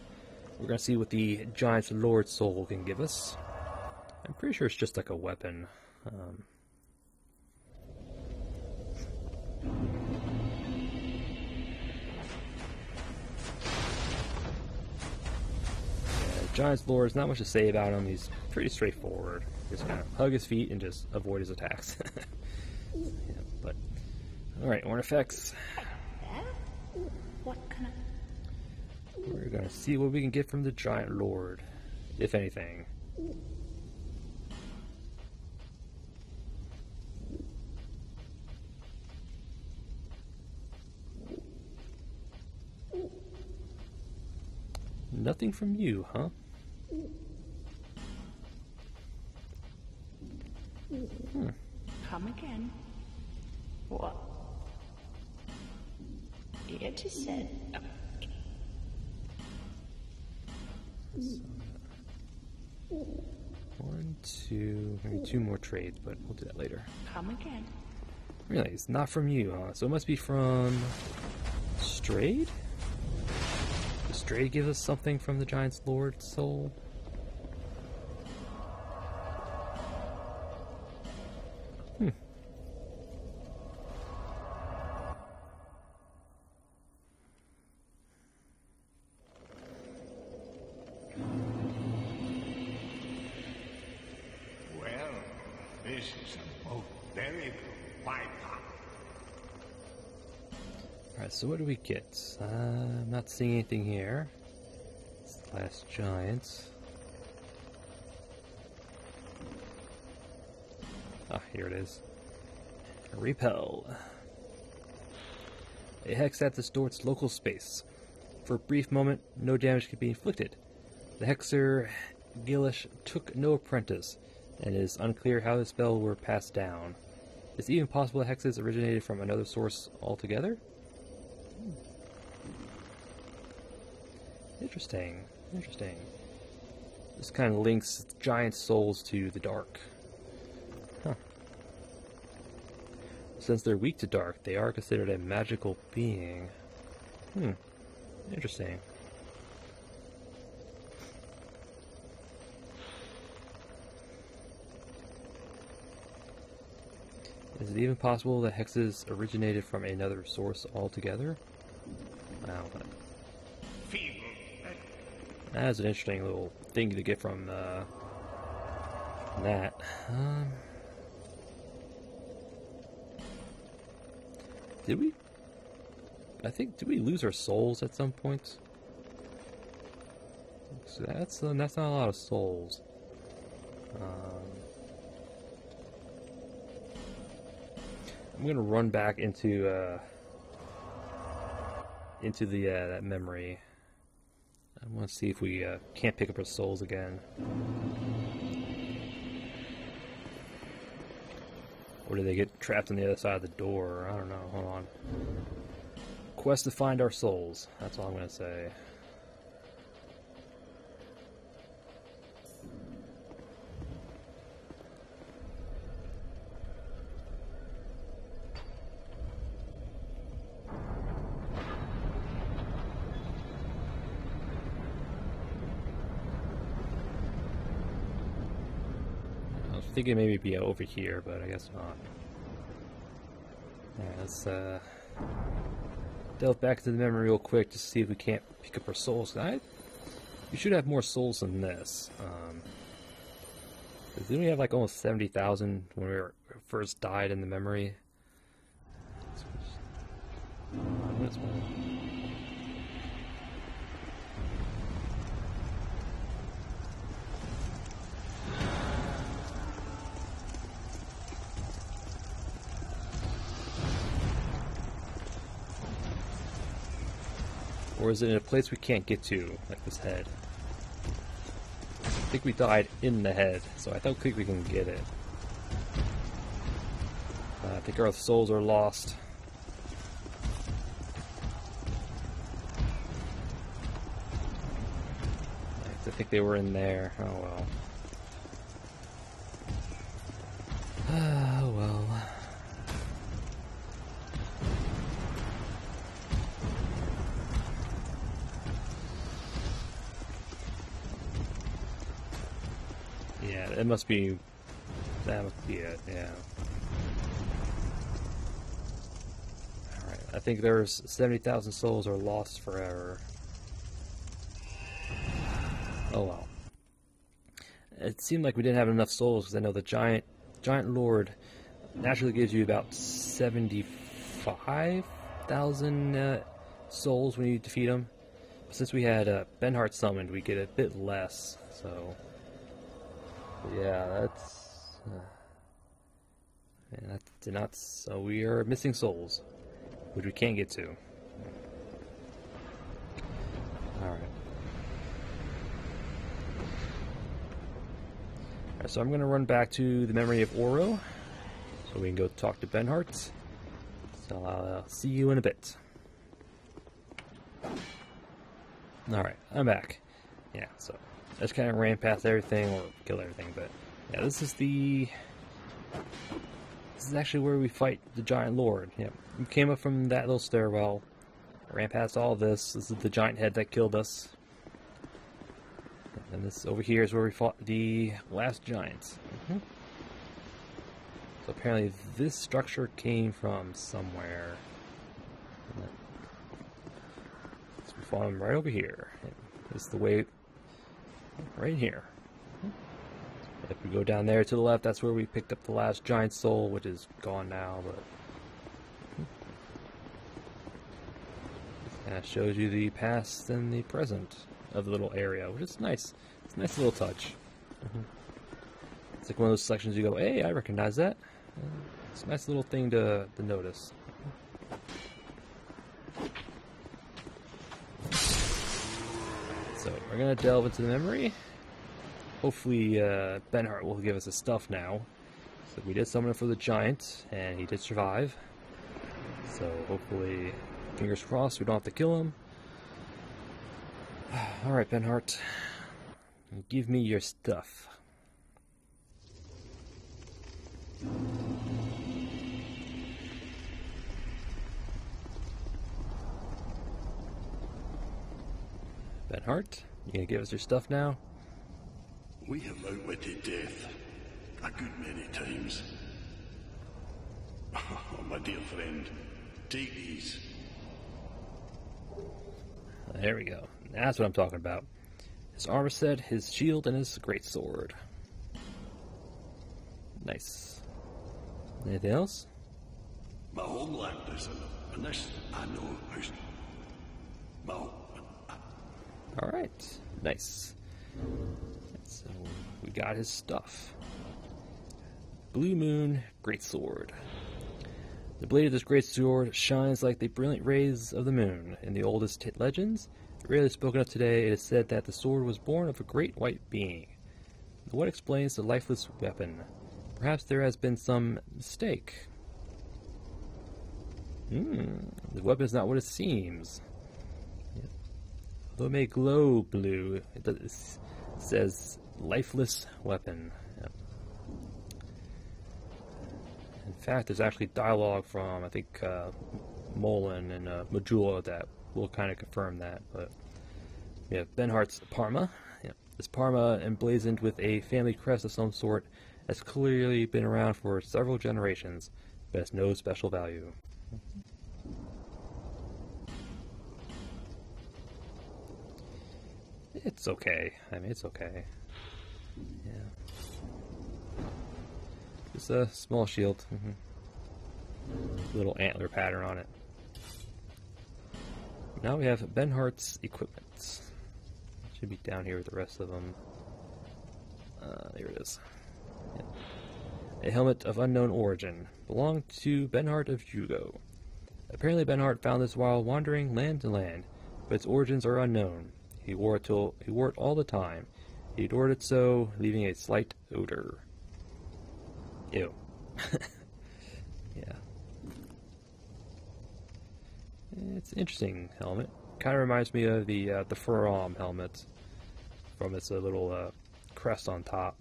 We're going to see what the Giant's Lord Soul can give us. I'm pretty sure it's just like a weapon. Giant's Lord, there's not much to say about him. He's pretty straightforward. Just kind of hug his feet and just avoid his attacks. Yeah, but alright, Horn Effects. What kind of... We're gonna see what we can get from the Giant Lord, if anything. Nothing from you, huh? Come again. What? It is said. One, two, maybe two more trades, but we'll do that later. Come again. Really, it's not from you, huh? So it must be from Strayed? Does Strayed give us something from the Giant's Lord Soul? This is a most very good bypass. Alright, so what do we get? I'm not seeing anything here. It's the last giant. Ah, here it is. Repel. A hex that distorts local space. For a brief moment, no damage can be inflicted. The hexer Gilish took no apprentice, and it is unclear how the spell were passed down. Is it even possible that hexes originated from another source altogether? Interesting. Interesting. This kind of links giant souls to the dark. Huh. Since they're weak to dark, they are considered a magical being. Interesting. Is it even possible that hexes originated from another source altogether? Wow, that is an interesting little thing to get from that. Did we? Did we lose our souls at some point? So that's not a lot of souls. I'm gonna run back into the that memory. I want to see if we can't pick up our souls again. Or do they get trapped on the other side of the door? I don't know. Hold on. Quest to find our souls. That's all I'm gonna say. Thinking maybe it'd be over here, but I guess not. Yeah, let's delve back to the memory real quick to see if we can't pick up our souls. We should have more souls than this. Didn't we have like almost 70,000 when we first died in the memory? Or is it in a place we can't get to, like this head? I think we died in the head, so I don't think we can get it. I think our souls are lost. I think they were in there. Oh well. Oh well. Yeah, that must be it, yeah. Alright, I think there's 70,000 souls are lost forever. Oh well. It seemed like we didn't have enough souls, because I know the giant lord naturally gives you about 75,000 souls when you defeat him. But since we had Benhart summoned, we get a bit less, so... Yeah, that's... that did not... So we are missing souls, which we can't get to. Alright. So I'm going to run back to the memory of Oro, so we can go talk to Benhart. So I'll see you in a bit. Alright, I'm back. Yeah, so I just kind of ran past everything, or killed everything, but yeah, this is actually where we fight the giant lord. Yeah, we came up from that little stairwell, ran past all this. This is the giant head that killed us. And this over here is where we fought the last giants. So apparently this structure came from somewhere. So we fought him right over here. This is the way, right here. If we go down there to the left, that's where we picked up the last giant soul, which is gone now, but that shows you the past and the present of the little area, which is nice. It's a nice little touch. It's like one of those sections you go, hey, I recognize that. It's a nice little thing to notice. So we're gonna delve into the memory. Hopefully Benhart will give us his stuff now. So we did summon him for the giant, and he did survive. So hopefully, fingers crossed, we don't have to kill him. Alright, Benhart. Give me your stuff. Benhart, you gonna give us your stuff now? We have outwitted death a good many times. Oh, my dear friend, take these. There we go. That's what I'm talking about. His armor set, his shield, and his greatsword. Nice. Anything else? My homeland is in this. I know who's. Alright. Nice. So, we got his stuff. Blue Moon Greatsword. The blade of this greatsword shines like the brilliant rays of the moon. In the oldest legends, rarely spoken of today, it is said that the sword was born of a great white being. What explains the lifeless weapon? Perhaps there has been some mistake. The weapon is not what it seems. Yeah. Although it may glow blue, it says lifeless weapon. Yeah. In fact, there's actually dialogue from, I think, Molin and Majula that will kind of confirm that. But we have Benhart's Parma. Yeah. This Parma, emblazoned with a family crest of some sort, has clearly been around for several generations, but has no special value. It's okay. I mean, it's okay. Yeah. Just a small shield. Little antler pattern on it. Now we have Benhart's equipment. Should be down here with the rest of them. There it is. Yep. A helmet of unknown origin. Belonged to Benhart of Jugo. Apparently Benhart found this while wandering land to land, but its origins are unknown. He wore it all the time. He adored it so, leaving a slight odor. Ew. Yeah. It's an interesting helmet. Kind of reminds me of the Furam helmet from its little crest on top.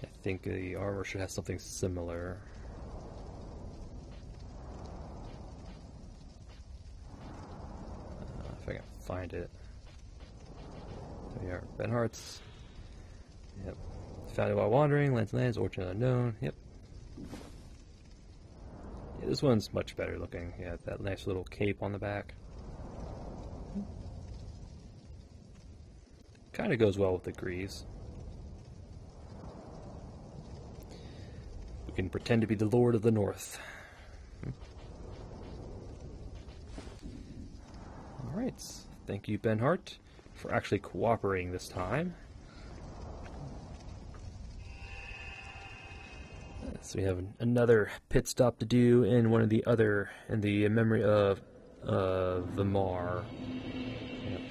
I think the armor should have something similar. If I can find it. There we are. Benhart's. Yep. Found it while wandering. Lands, origin unknown. Yep. Yeah, this one's much better looking. Yeah, that nice little cape on the back. Kind of goes well with the grease. We can pretend to be the Lord of the North. Alright. Thank you, Benhart, for actually cooperating this time. So we have another pit stop to do in one of the other, in the memory of Vimar. Yep.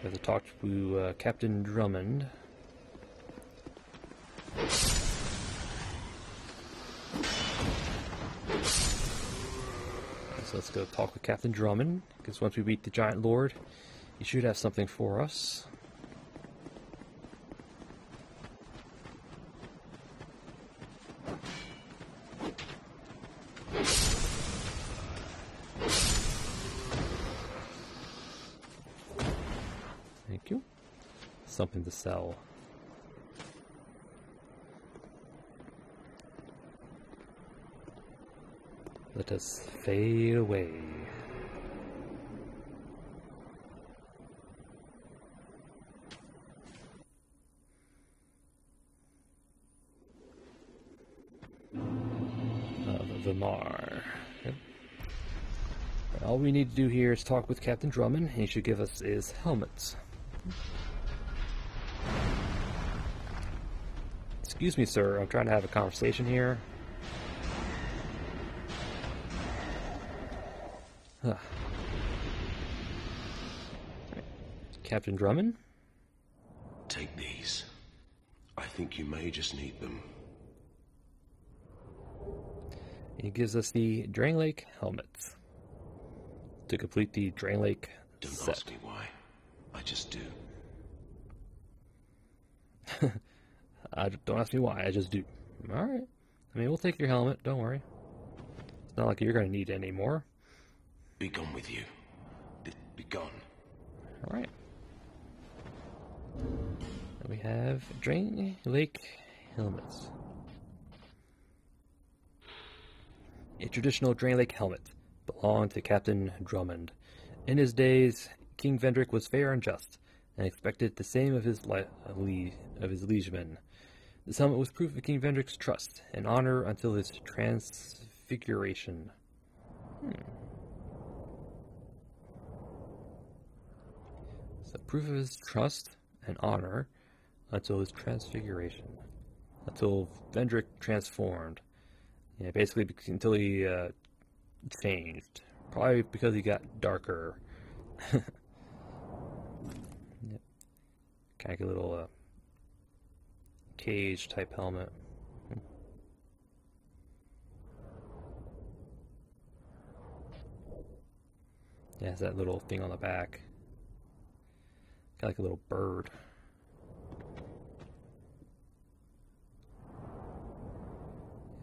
We have to talk to Captain Drummond. So let's go talk with Captain Drummond, because once we beat the Giant Lord, he should have something for us. Thank you. Something to sell. Let us fade away. Vimar. Yep. All we need to do here is talk with Captain Drummond. He should give us his helmet. Excuse me, sir. I'm trying to have a conversation here. Huh. Captain Drummond? Take these. I think you may just need them. He gives us the Drangelic helmet to complete the Drangelic Don't set. ask me why. I just do. Don't ask me why, I just do. Alright. I mean, we'll take your helmet, don't worry. It's not like you're going to need it anymore. Be gone with you. Be gone. Alright. Then we have Drangelic helmets. A traditional Drangelic helmet belonged to Captain Drummond. In his days, King Vendrick was fair and just, and expected the same of his liegemen. This helmet was proof of King Vendrick's trust and honor until his transfiguration. So proof of his trust and honor until his transfiguration. Until Vendrick transformed. Yeah, basically until he changed. Probably because he got darker. Yep. Kind of like a little cage type helmet. Yeah, it has that little thing on the back. Kind of like a little bird.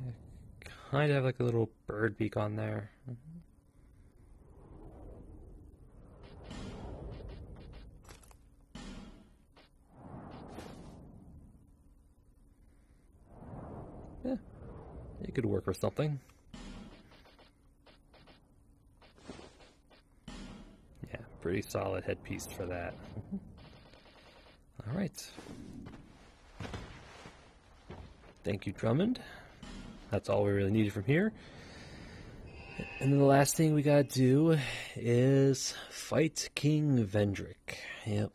Yeah, kind of have like a little bird beak on there. Yeah, it could work for something. Yeah, pretty solid headpiece for that. Alright. Thank you, Drummond. That's all we really needed from here. And then the last thing we gotta do is fight King Vendrick. Yep.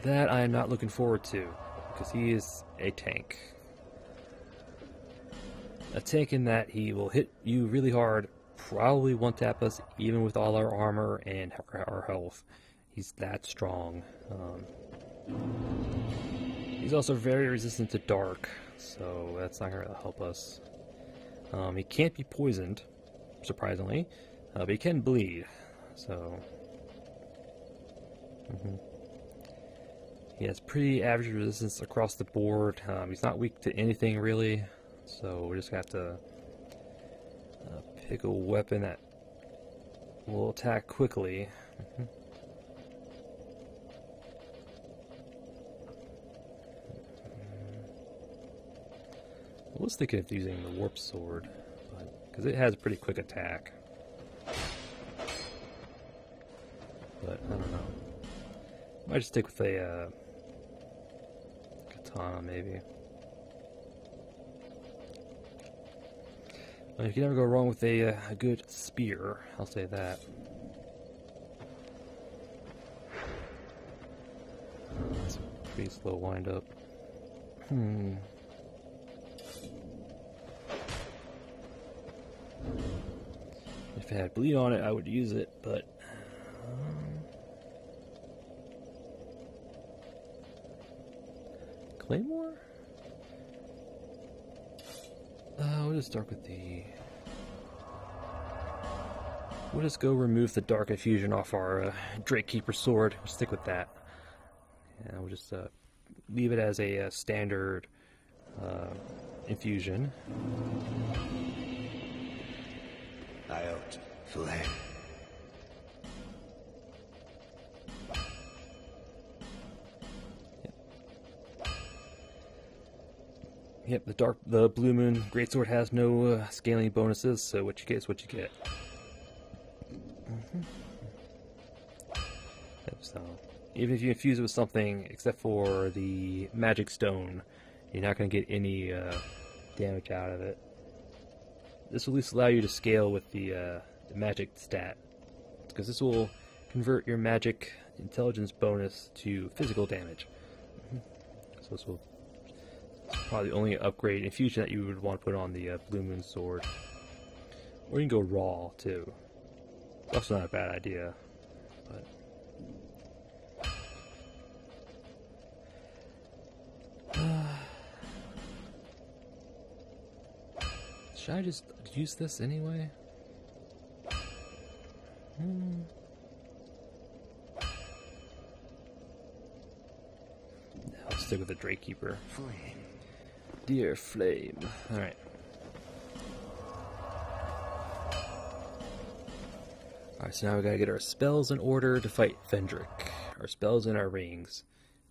That I am not looking forward to, because he is a tank. A tank in that he will hit you really hard, probably one-tap us, even with all our armor and our health. He's that strong. He's also very resistant to dark, so that's not going to help us. He can't be poisoned, surprisingly, but he can bleed, so... He has pretty average resistance across the board. He's not weak to anything, really, so we just have to pick a weapon that will attack quickly. I was thinking of using the warp sword, because it has a pretty quick attack. But I don't know. Might just stick with a katana, maybe. Well, you can never go wrong with a good spear. I'll say that. That's a pretty slow wind up. If it had bleed on it, I would use it, but Claymore? We'll just start with the... We'll just go remove the Dark Infusion off our Drakekeeper sword. We'll stick with that. And we'll just leave it as a standard infusion. Out. Flame. Yep, the Blue Moon Greatsword has no scaling bonuses, so what you get is what you get. Yep, so even if you infuse it with something, except for the Magic Stone, you're not going to get any damage out of it. This will at least allow you to scale with the magic stat, because this will convert your magic intelligence bonus to physical damage. So this will probably the only upgrade infusion that you would want to put on the Blue Moon Sword. Or you can go raw too. It's also not a bad idea. But Should I just use this anyway? I'll stick with the Drake Keeper. Flame. Dear Flame. Alright. Alright, so now we gotta get our spells in order to fight Vendrick. Our spells and our rings.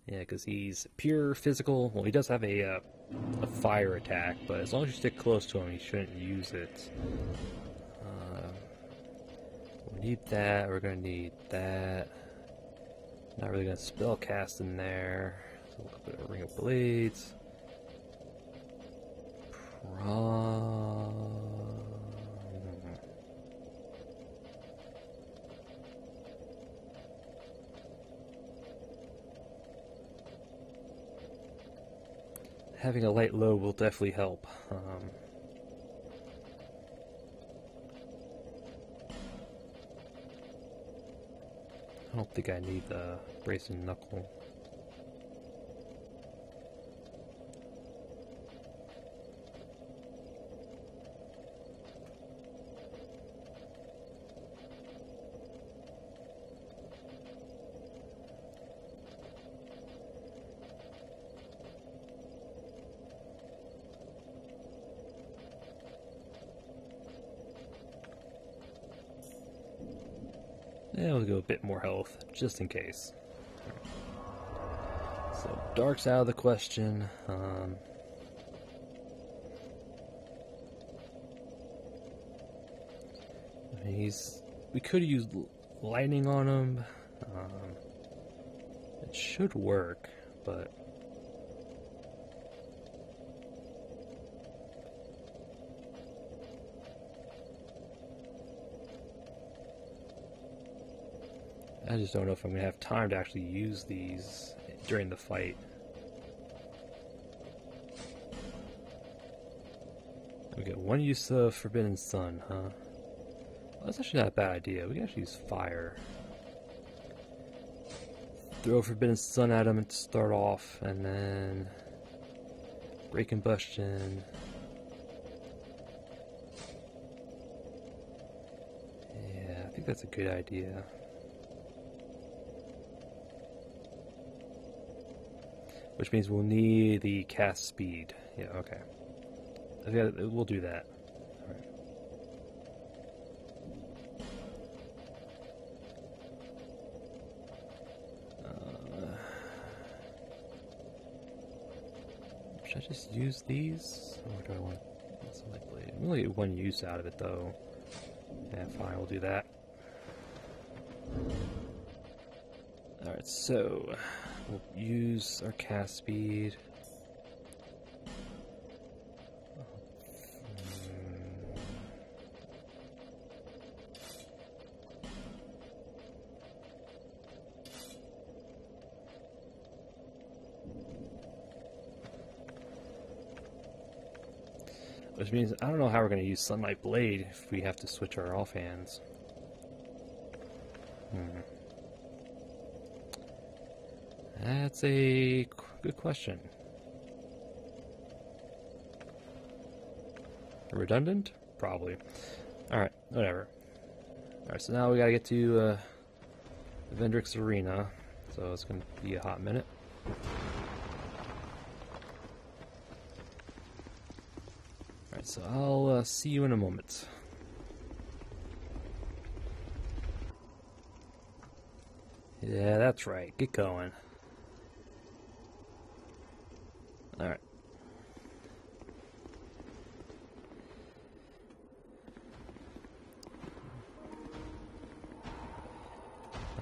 Yeah, because he's pure physical. Well, he does have a fire attack, but as long as you stick close to him, you shouldn't use it. We need that. We're gonna need that. Not really gonna spell cast in there. So we'll put a Ring of Blades. Having a light load will definitely help. I don't think I need the Bracing Knuckle. Yeah, we'll go a bit more health, just in case. So, Dark's out of the question. We could use lightning on him. It should work, but... I just don't know if I'm going to have time to actually use these during the fight. We get one use of Forbidden Sun, huh? Well, that's actually not a bad idea. We can actually use fire. Throw Forbidden Sun at him to start off, and then Break Combustion. Yeah, I think that's a good idea. Which means we'll need the cast speed. Yeah, okay. We'll do that. Alright. Should I just use these? Or do I want something like blade? We'll only get one use out of it though. Yeah, fine, we'll do that. Alright, so we'll use our cast speed. Which means I don't know how we're going to use Sunlight Blade if we have to switch our offhands. That's a good question. Redundant? Probably. Alright, whatever. Alright, so now we gotta get to Vendrick's Arena. So it's gonna be a hot minute. Alright, so I'll see you in a moment. Yeah, that's right. Get going. Alright.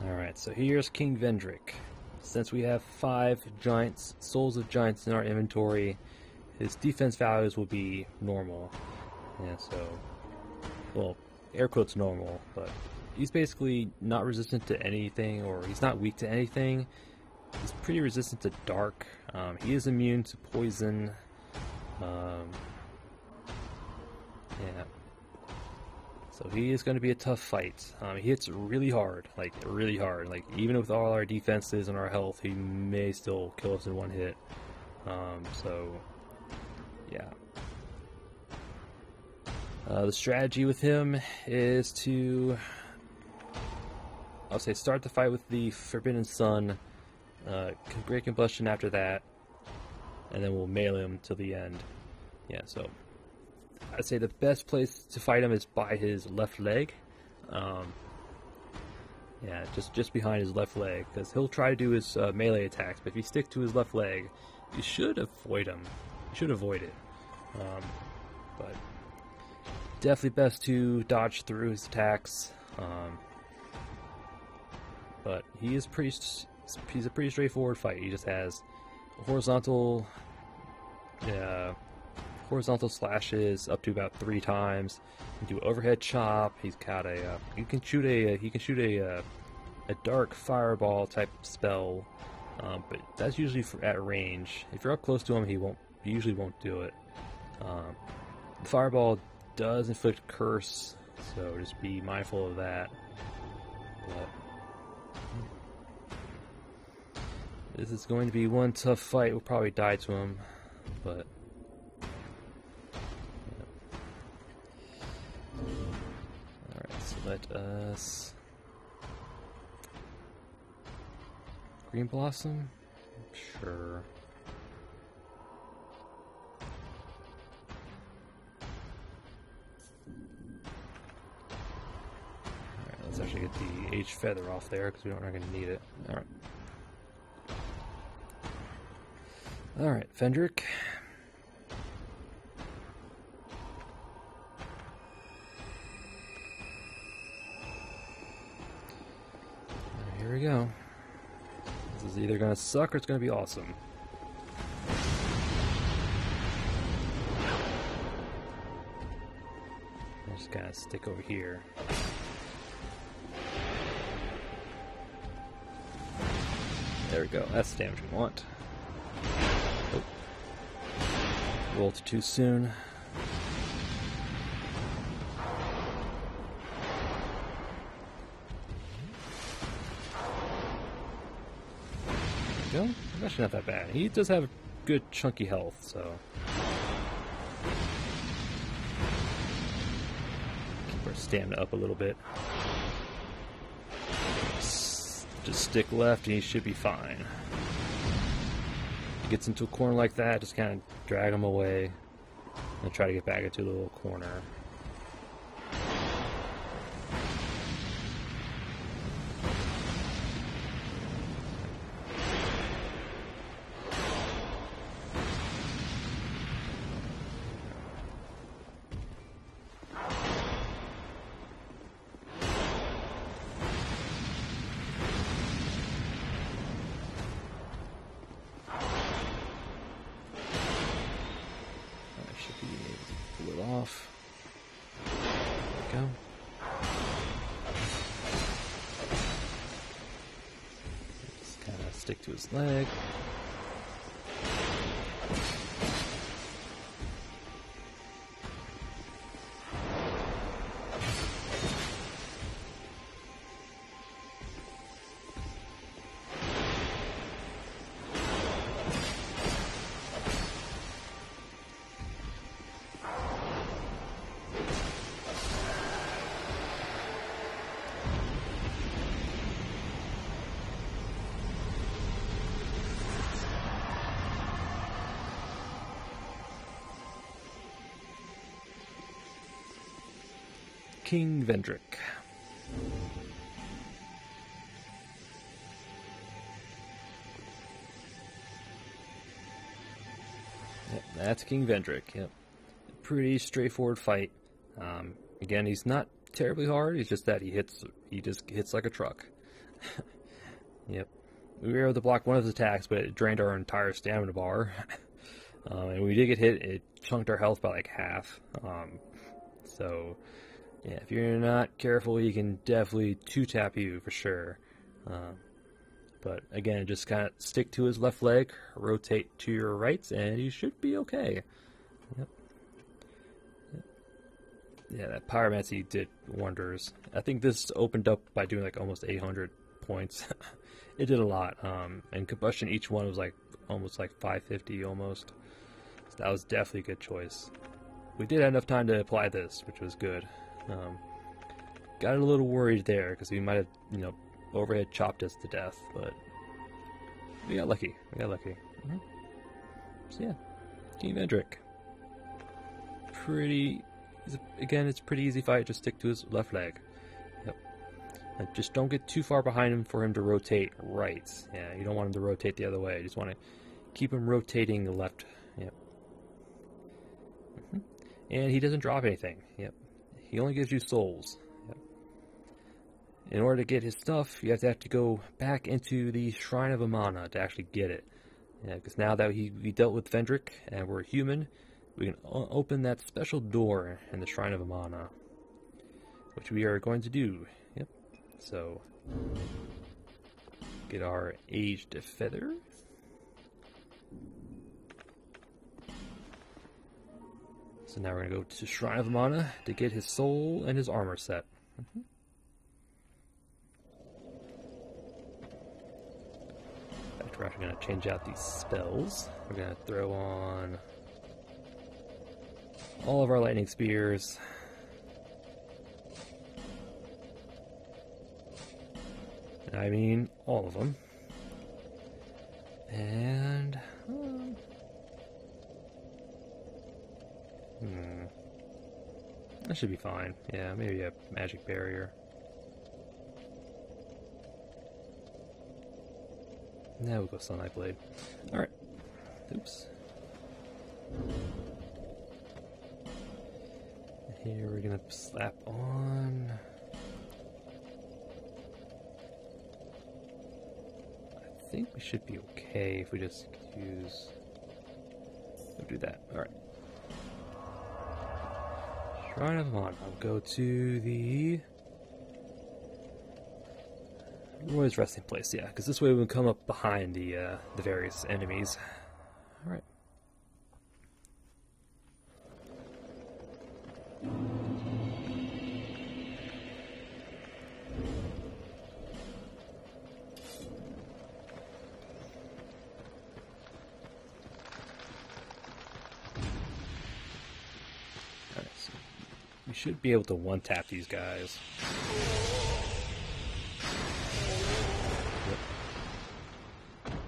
Alright, so here's King Vendrick. Since we have 5 giants, souls of giants in our inventory, his defense values will be normal. Yeah, so, well, air quotes normal, but he's basically not resistant to anything, or he's not weak to anything. He's pretty resistant to dark. He is immune to poison. Yeah. So he is going to be a tough fight. He hits really hard, like really hard. Like even with all our defenses and our health, he may still kill us in one hit. So yeah. The strategy with him is to, I'll say, start the fight with the Forbidden Sun, Great Combustion after that, and then we'll melee him till the end. Yeah, so I'd say the best place to fight him is by his left leg. Yeah, just behind his left leg, because he'll try to do his melee attacks, but if you stick to his left leg, you should avoid him. You should avoid it. But definitely best to dodge through his attacks. But he's a pretty straightforward fight. He just has horizontal slashes up to about 3 times. You can do overhead chop. He's got he can shoot a dark fireball type spell, but that's usually at range. If you're up close to him, he usually won't do it. The fireball does inflict curse, so just be mindful of that. But this is going to be one tough fight. We'll probably die to him, but alright, so let us Green Blossom? Sure. Alright, let's actually get the H feather off there because we're not going to need it. Alright. Alright, Vendrick. Here we go. This is either going to suck or it's going to be awesome. I'm just going to stick over here. There we go. That's the damage we want. Oh. Rolled too soon. Go. Actually not that bad. He does have good chunky health, so keep our stamina up a little bit. Just stick left and he should be fine. If he gets into a corner like that, just kind of drag him away and try to get back into the little corner. Off. There we go. Just kind of stick to his leg. King Vendrick. Yep, that's King Vendrick. Yep, pretty straightforward fight. Again, he's not terribly hard. It's just that he just hits like a truck. Yep, we were able to block one of his attacks, but it drained our entire stamina bar. And when we did get hit, it chunked our health by like half. So yeah, if you're not careful, he can definitely two-tap you for sure. But again, just kind of stick to his left leg, rotate to your right, and you should be okay. Yep. Yeah, that Pyromancy did wonders. I think this opened up by doing like almost 800 points. It did a lot. And Combustion, each one was like almost like 550 almost. So that was definitely a good choice. we did have enough time to apply this, which was good. Got a little worried there because we might have, overhead chopped us to death, but we got lucky. So yeah, King Vendrick. It's a pretty easy fight. Just stick to his left leg. Yep. And just don't get too far behind him for him to rotate right. Yeah, you don't want him to rotate the other way. You just want to keep him rotating left. Yep. And he doesn't drop anything. Yep. He only gives you souls. Yep. In order to get his stuff, you have to go back into the Shrine of Amana to actually get it. Yeah, because now that we dealt with Vendrick and we're human, we can open that special door in the Shrine of Amana, which we are going to do. Yep. So, get our aged feather. So now we're going to go to Shrine of Amana to get his soul and his armor set. We're actually going to change out these spells. We're going to throw on all of our lightning spears. I mean, all of them. And that should be fine. Yeah, maybe a magic barrier. Now we'll go Sunlight Blade. Alright. Oops. Here we're gonna slap on. I think we should be okay if we just use. We'll do that. Alright. Shrine of Amana. I'll go to the Roy's resting place, yeah, because this way we can come up behind the various enemies. Alright. Alright, so we should be able to one-tap these guys.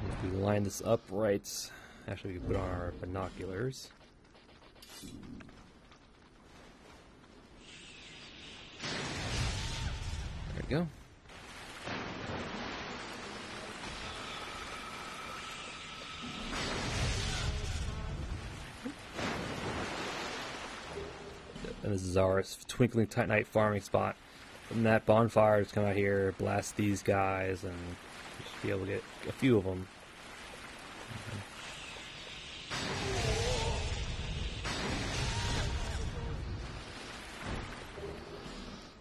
If we line this up right, actually we can put on our binoculars. There we go. And this is our Twinkling Titanite farming spot. From that bonfire, just come out here, blast these guys, and we should be able to get a few of them.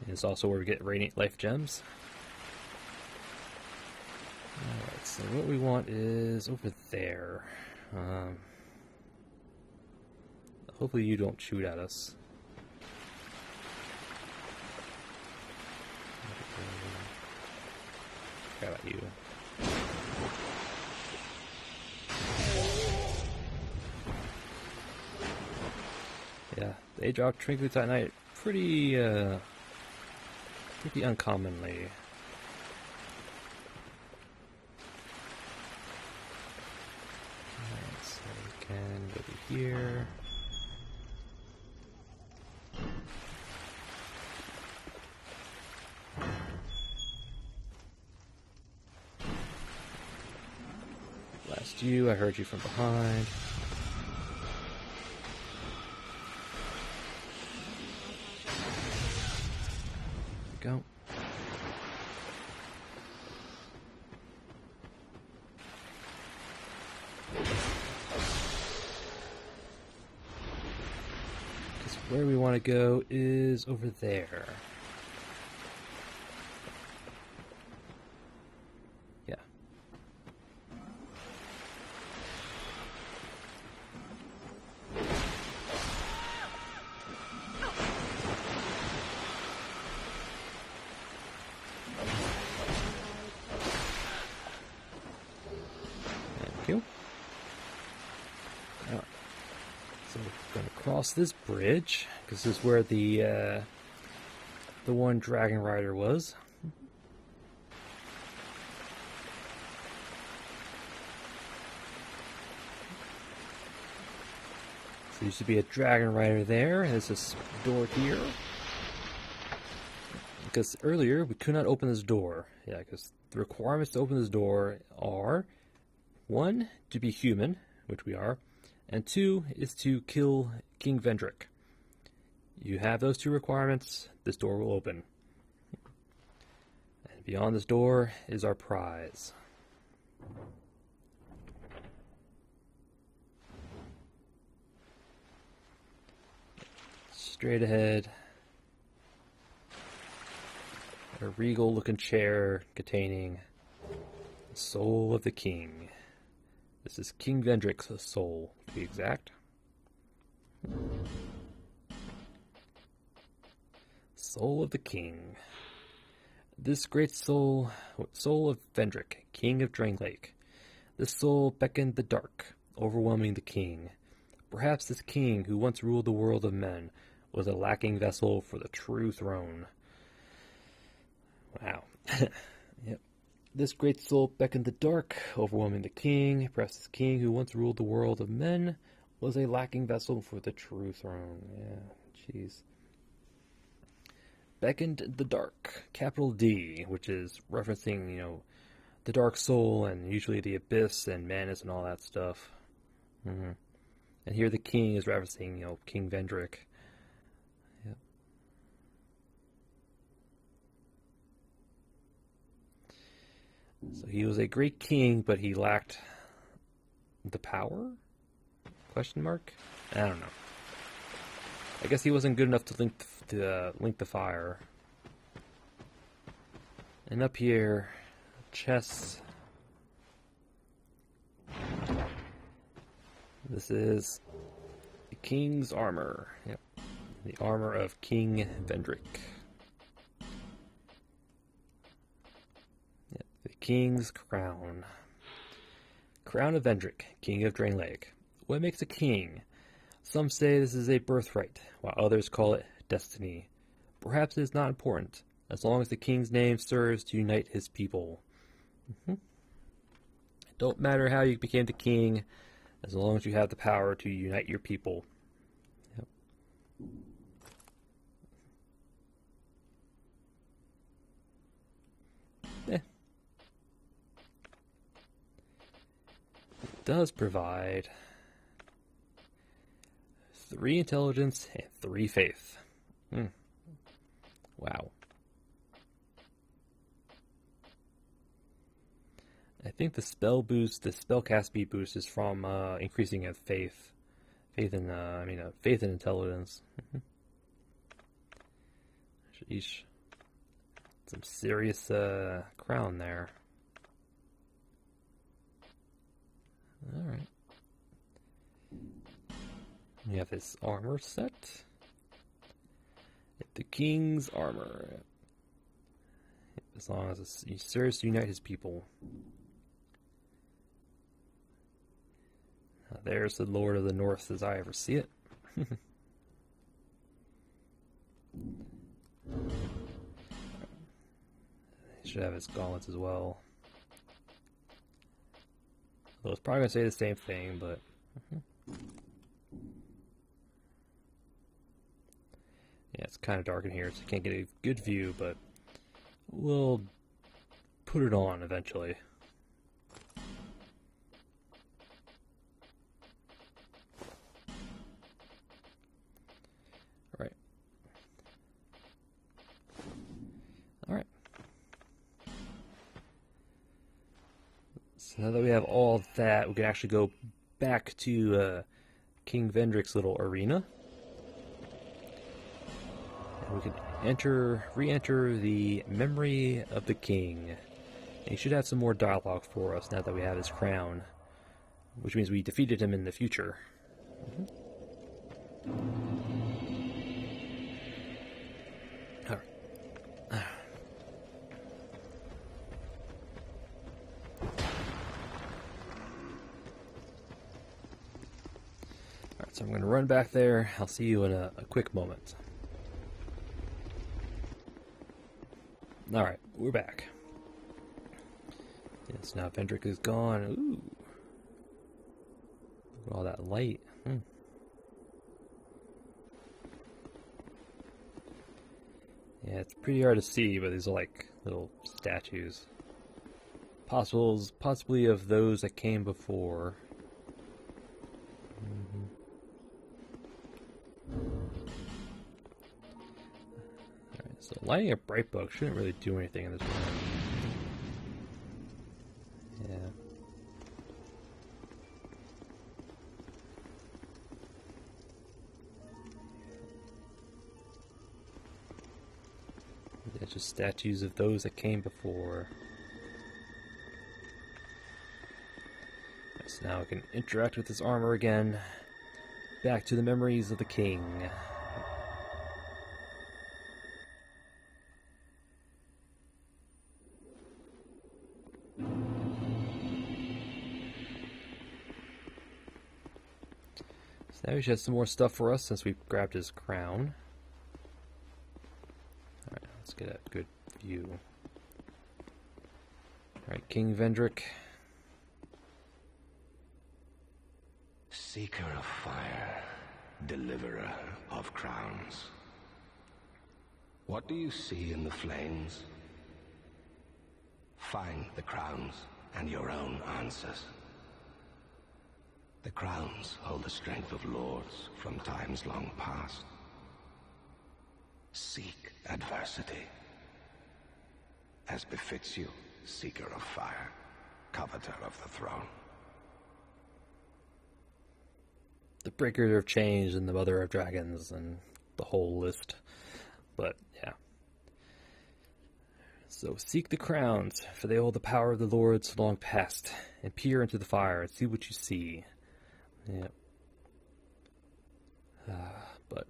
And it's also where we get Radiant Life Gems. Alright, so what we want is over there. Hopefully you don't shoot at us. How about you? Yeah, they drop Twinkling Titanite pretty uncommonly. Alright, so we can go to here. Blast you, I heard you from behind. Go. Because where we want to go is over there. Yeah. So we're going to cross this bridge, because this is where the one dragon rider was. So there used to be a dragon rider there, and there's this door here. Because earlier we could not open this door. Yeah, because the requirements to open this door are 1, to be human, which we are, and 2 is to kill King Vendrick. You have those 2 requirements, this door will open. And beyond this door is our prize. Straight ahead. A regal looking chair containing the soul of the king. This is King Vendrick's soul, to be exact. Soul of the king. This great soul of Vendrick, king of Drangelic. This soul beckoned the dark, overwhelming the king. Perhaps this king, who once ruled the world of men, was a lacking vessel for the true throne. Wow. Yep. This great soul beckoned the dark, overwhelming the king. Perhaps this king who once ruled the world of men was a lacking vessel for the true throne. Yeah, jeez. Beckoned the dark, capital D, which is referencing, the dark soul and usually the abyss and madness and all that stuff. And here the king is referencing, King Vendrick. Yep. So he was a great king, but he lacked the power? Question mark? I don't know. I guess he wasn't good enough to link the fire. And up here, chests. This is the king's armor. Yep. The armor of King Vendrick. Yep. The king's crown. Crown of Vendrick, king of Drangelic. What makes a king? Some say this is a birthright, while others call it destiny. Perhaps it is not important, as long as the king's name serves to unite his people. It don't matter how you became the king, as long as you have the power to unite your people. Yep. It does provide 3 intelligence and 3 faith. Wow. I think the spell boost, the spellcast speed boost is from increasing of faith. Faith and intelligence. Sheesh. Some serious crown there. Alright. We have his armor set. The king's armor. As long as he serves to unite his people. Now, there's the Lord of the North as I ever see it. He should have his gauntlets as well. Though it's probably going to say the same thing, but... Yeah, it's kind of dark in here, so you can't get a good view, but we'll put it on eventually. Alright. Alright. So now that we have all that, we can actually go back to King Vendrick's little arena. We can re-enter the memory of the king. And he should have some more dialogue for us now that we have his crown, which means we defeated him in the future. Alright. So I'm going to run back there. I'll see you in a quick moment. Alright, we're back. Yes, now Vendrick is gone. Ooh. Look at all that light. Yeah, it's pretty hard to see, but these are like little statues. Possibly of those that came before. Alright, so lighting a bright book shouldn't really do anything in this room. Yeah. Yeah, just statues of those that came before. So now I can interact with this armor again. Back to the memories of the king. So now he should have some more stuff for us since we grabbed his crown. Alright, let's get a good view. Alright, King Vendrick. Seeker of fire, deliverer of crowns. What do you see in the flames? Find the crowns and your own answers. The crowns hold the strength of lords from times long past. Seek adversity, as befits you, seeker of fire, coveter of the throne. The Breakers of Change and the Mother of Dragons and the whole list. But, yeah. So, seek the crowns, for they hold the power of the lords long past, and peer into the fire and see what you see. Yep. But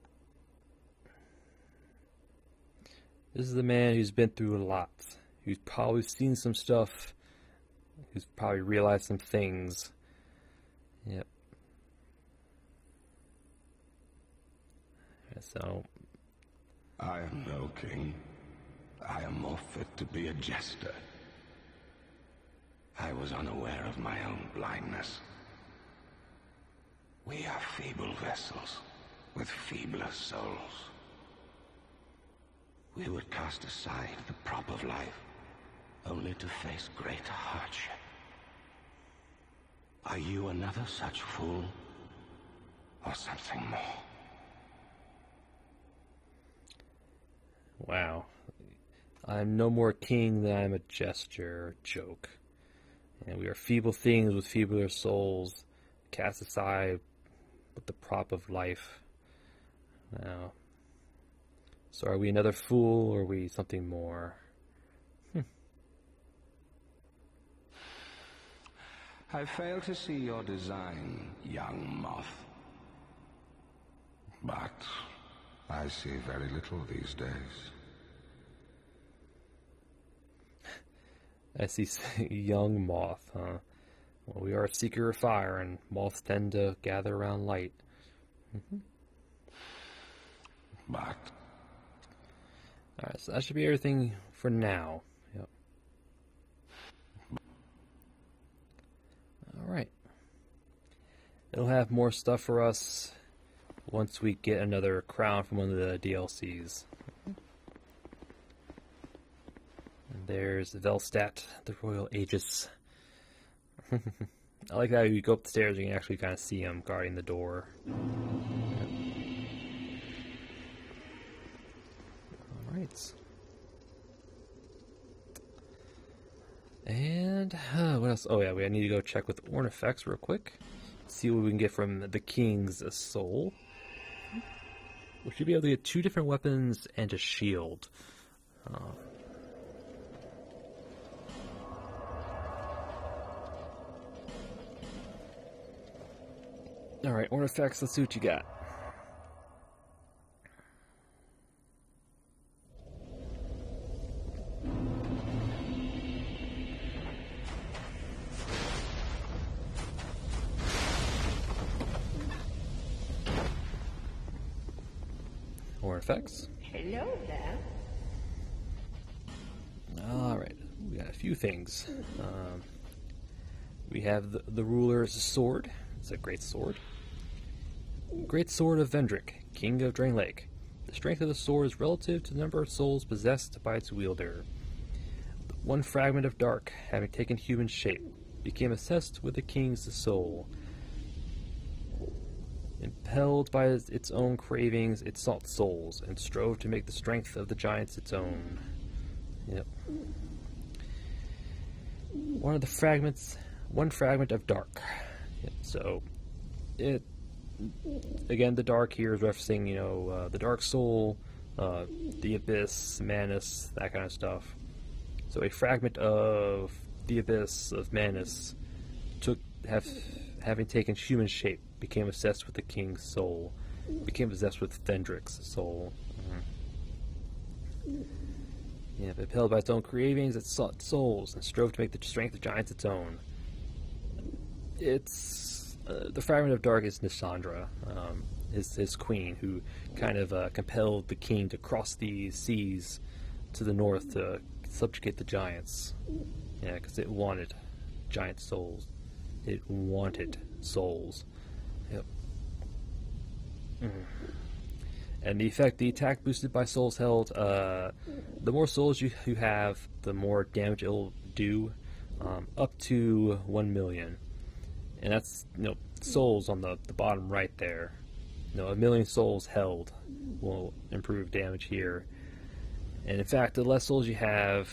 this is the man who's been through a lot. Who's probably seen some stuff. Who's probably realized some things. Yep. So, I am no king. I am more fit to be a jester. I was unaware of my own blindness. We are feeble vessels with feebler souls. We would cast aside the prop of life, only to face greater hardship. Are you another such fool, or something more? Wow. I'm no more king than I'm a jester or joke. And we are feeble things with feebler souls, cast aside with the prop of life. Now, so are we another fool, or are we something more? I fail to see your design, young moth. But I see very little these days. I see young moth, huh? Well, we are a seeker of fire, and moths tend to gather around light. But alright, so that should be everything for now. Yep. Alright. It'll have more stuff for us once we get another crown from one of the DLCs. And there's Velstadt, the Royal Aegis. I like how you go up the stairs and you can actually kind of see him guarding the door. Alright. And what else? Oh yeah, we need to go check with Ornifex real quick. See what we can get from the King's Soul. We should be able to get 2 different weapons and a shield. Alright, Ornifex, let's see what you got. Or effects. Hello there. Alright, we got a few things. We have the ruler's sword. It's a great sword. Great sword of Vendrick, king of Drangelic. The strength of the sword is relative to the number of souls possessed by its wielder. One fragment of dark, having taken human shape, became obsessed with the king's soul. Impelled by its own cravings, it sought souls, and strove to make the strength of the giants its own. Yep. One fragment of dark. Yep. So, again, the dark here is referencing, the dark soul, the abyss, Manus, that kind of stuff. So a fragment of the abyss of Manus having taken human shape, became obsessed with the king's soul, became possessed with Vendrick's soul. Yeah, impelled by its own cravings, it sought souls and strove to make the strength of giants its own. It's the fragment of dark is Nisandra, his queen, who kind of compelled the king to cross the seas to the north to subjugate the giants. Yeah, because it wanted giant souls. It wanted souls. Yep. And the attack boosted by souls held. The more souls you have, the more damage it'll do, up to 1 million. And that's souls on the bottom right there. 1 million souls held will improve damage here. And in fact, the less souls you have,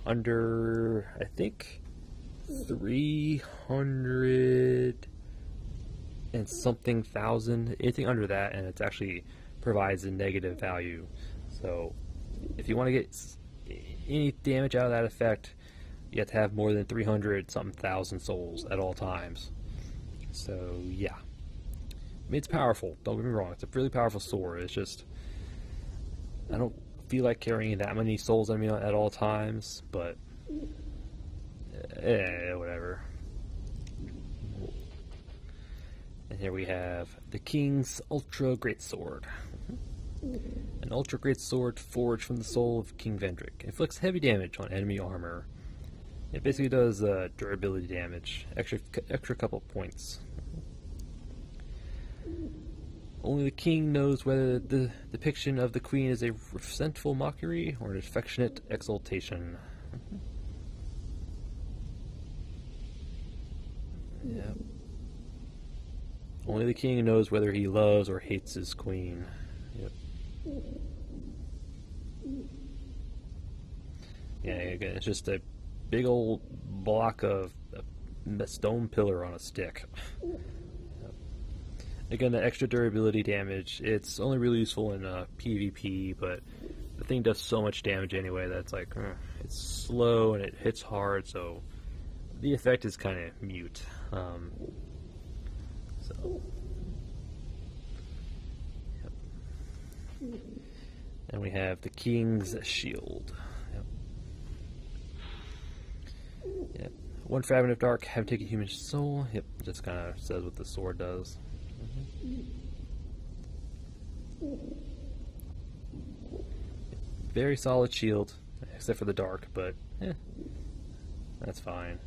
under, I think, 300 and something thousand, anything under that, and it actually provides a negative value. So if you want to get any damage out of that effect, you have to have more than 300 something thousand souls at all times. So yeah, I mean, it's powerful, don't get me wrong, it's a really powerful sword. It's just, I don't feel like carrying that many souls on me at all times, but whatever. And here we have the King's Ultra Great Sword. An Ultra Great Sword forged from the soul of King Vendrick. Inflicts heavy damage on enemy armor. It basically does durability damage, extra couple points. Only the king knows whether the depiction of the queen is a resentful mockery or an affectionate exultation. Yeah. Only the king knows whether he loves or hates his queen. Yep. Yeah, again, it's just a big old block of a stone pillar on a stick. Again, the extra durability damage, it's only really useful in PvP, but the thing does so much damage anyway that it's like, it's slow and it hits hard, so the effect is kind of mute. Yep. And we have the King's Shield. Yep. One fragment of dark, have taken human soul. Yep, just kind of says what the sword does. Very solid shield, except for the dark, but that's fine.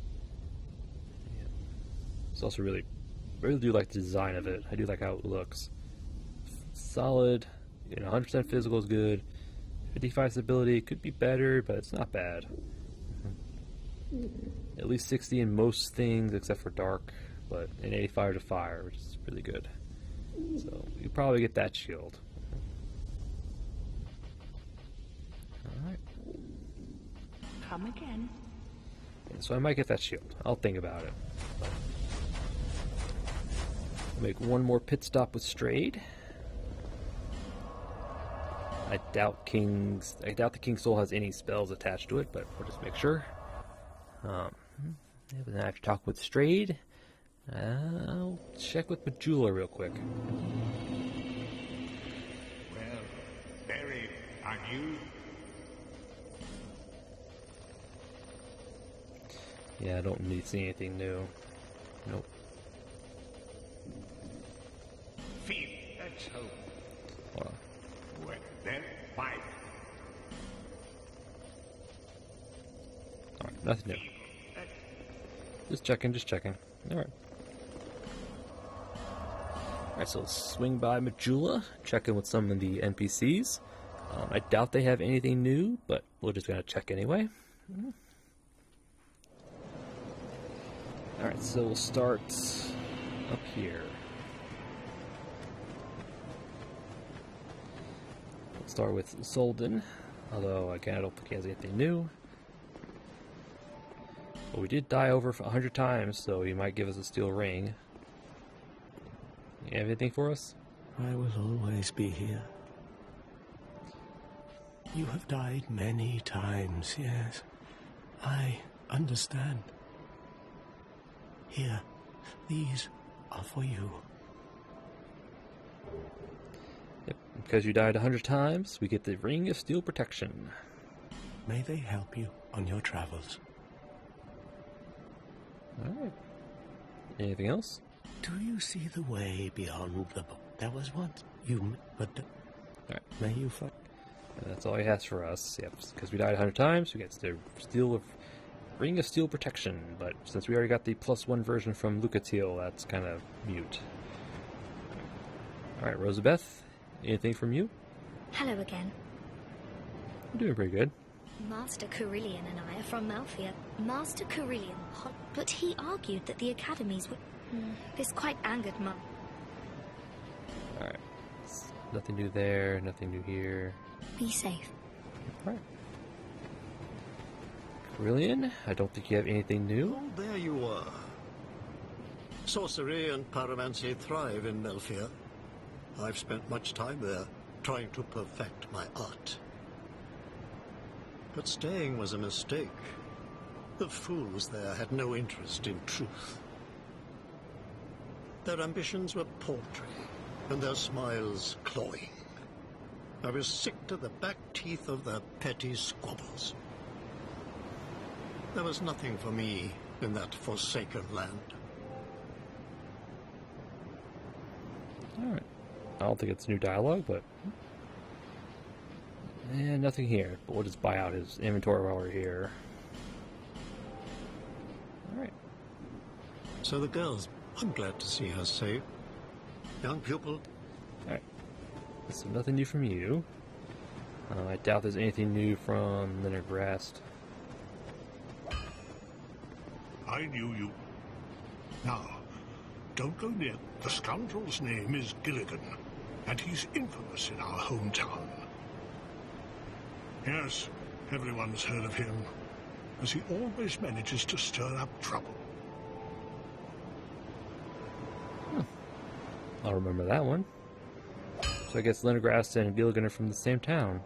Yeah. It's also I really do like the design of it. I do like how it looks. Solid, 100% physical is good. 55 stability could be better, but it's not bad. At least 60 in most things except for dark, but an 85 to fire, which is really good. So you probably get that shield. Alright. Come again. Yeah, so I might get that shield. I'll think about it. I'll make one more pit stop with Strayed. I doubt the King's Soul has any spells attached to it, but we'll just make sure. Then I have to talk with Strayed. I'll check with Majula real quick. Well, Barry, are you? Yeah, I don't need to see anything new. Nope. Feet, let's hope. Hold on. then fight. Alright, nothing new. Just checking, just checking. Alright. Alright, so let's swing by Majula, check in with some of the NPCs. I doubt they have anything new, but we're just gonna check anyway. Alright, so we'll start up here. We'll start with Solden, although again I don't think he has anything new. But we did die over 100 times, so he might give us a steel ring. You have anything for us? I will always be here. You have died many times, yes. I understand. Here, these are for you. Yep, because you died 100 times, we get the Ring of Steel Protection. May they help you on your travels. Alright. Anything else? Do you see the way beyond the book? There was once you, but Alright. may you find. That's all he has for us. Yep, because we died 100 times, we get the Ring of Steel Protection. But since we already got the +1 version from Lucatiel, that's kind of mute. Alright, Rosabeth, anything from you? Hello again. I'm doing pretty good. Master Carillion and I are from Malphia. Master Carillion, but he argued that the academies were... This quite angered Mum. Alright. Nothing new there, nothing new here. Be safe. Alright. Carillion, I don't think you have anything new. Oh, there you are. Sorcery and pyromancy thrive in Malphia. I've spent much time there, trying to perfect my art. But staying was a mistake. The fools there had no interest in truth. Their ambitions were paltry, and their smiles cloying. I was sick to the back teeth of their petty squabbles. There was nothing for me in that forsaken land. Alright. I don't think it's new dialogue, but... And nothing here. But we'll just buy out his inventory while we're here. Alright. So the girls, I'm glad to see her safe. Young pupil. Alright. So nothing new from you. I doubt there's anything new from Leonard. I knew you. Now, don't go near. The scoundrel's name is Gilligan, and he's infamous in our hometown. Yes, everyone's heard of him, as he always manages to stir up trouble. I'll remember that one. So I guess Leonard and Gilligan are from the same town.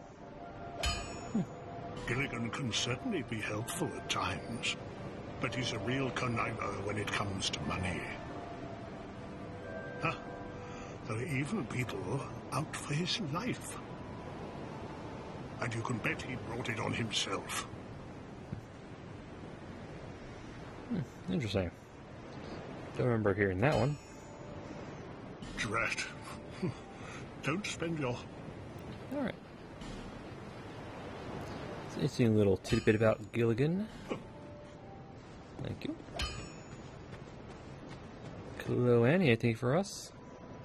Gilligan can certainly be helpful at times, but he's a real conniver when it comes to money. Huh. There are even people out for his life. And you can bet he brought it on himself. Interesting. Don't remember hearing that one. Drat. Don't spend your... Alright. It's an interesting little tidbit about Gilligan. Thank you. Hello, Annie. Anything for us?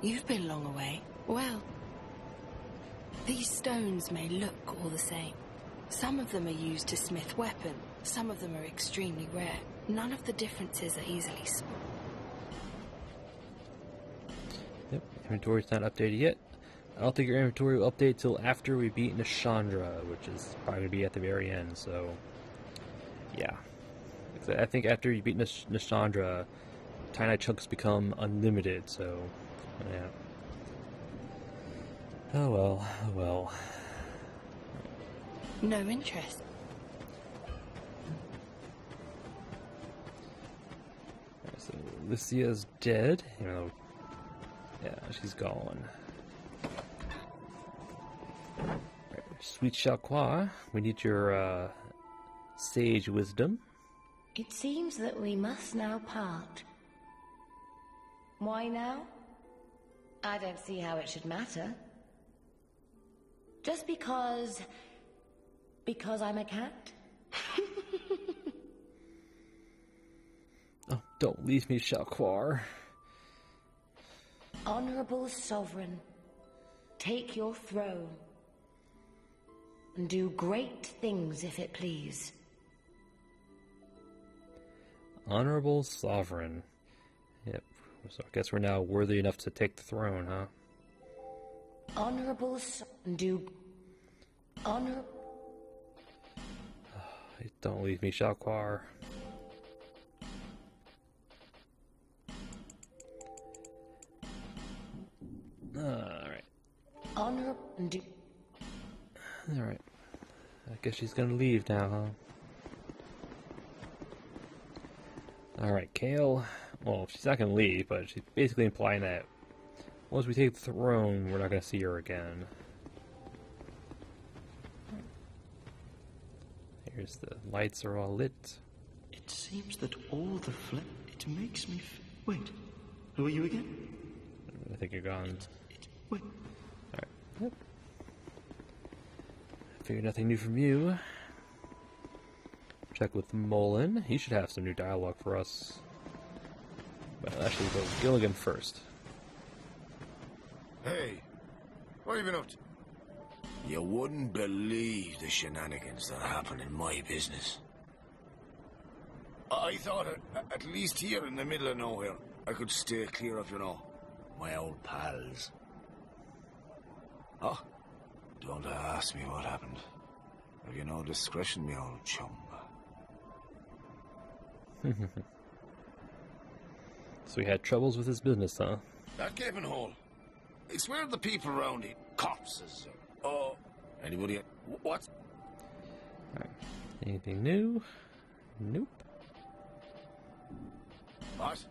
You've been long away. Well, these stones may look all the same. Some of them are used to smith weapons. Some of them are extremely rare. None of the differences are easily spotted. Yep, inventory's not updated yet. I don't think your inventory will update till after we beat Nishandra, which is probably going to be at the very end, so... Yeah. I think after you beat Nishandra, Tiny Chunks become unlimited, so... Yeah. Oh well, oh well. No interest. Right, so Lucia's dead, even though... Yeah, she's gone. Right, Sweet Chalqua, we need your sage wisdom. It seems that we must now part. Why now? I don't see how it should matter. Just because... because I'm a cat? Oh, don't leave me, Shalquar. Honorable Sovereign, take your throne. And do great things if it please. Honorable Sovereign. Yep. So I guess we're now worthy enough to take the throne, huh? Honorable do... honor... Don't leave me, Shalquar. Alright. Honor... do... Alright. I guess she's gonna leave now, huh? Alright, Kale. Well, she's not gonna leave, but she's basically implying that once we take the throne, we're not gonna see her again. Here's the lights are all lit. It seems that all the it makes me wait. Who are you again? I think you're gone. Wait. Alright. Yep. Figure nothing new from you. Check with Mullen. He should have some new dialogue for us. But actually, go Gilligan first. Hey, what have you been up to? You wouldn't believe the shenanigans that happen in my business. I thought at least here in the middle of nowhere, I could stay clear of, my old pals. Oh, don't ask me what happened. Have you no discretion, me old chum? So he had troubles with his business, huh? That gaping hole. I swear the people around it, corpses. Oh, anybody? What? Alright. Anything new? Nope. What?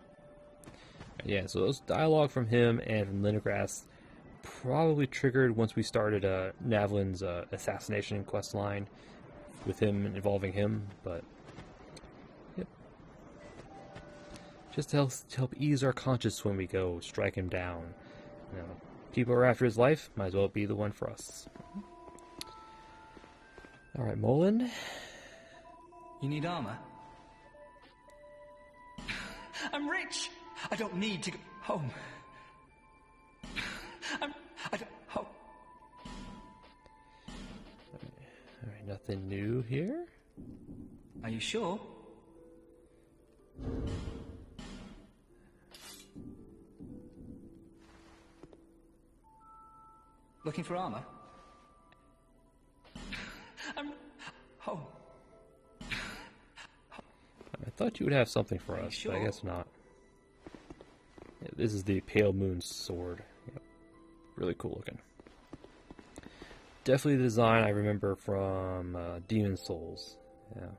Yeah, so those dialogue from him and from Lindegrass probably triggered once we started Navlin's assassination quest line with him involving him, but yep. Just to help ease our conscience when we go strike him down. People are after his life, might as well be the one for us. Alright, Mullen. You need armor? I'm rich! I don't need to go home. I don't... Oh. Alright, nothing new here? Are you sure? Looking for armor? I'm home. I thought you would have something for us, Sure? but I guess not. Yeah, this is the Pale Moon Sword. Yep. Really cool looking. Definitely the design I remember from Demon Souls. Yeah.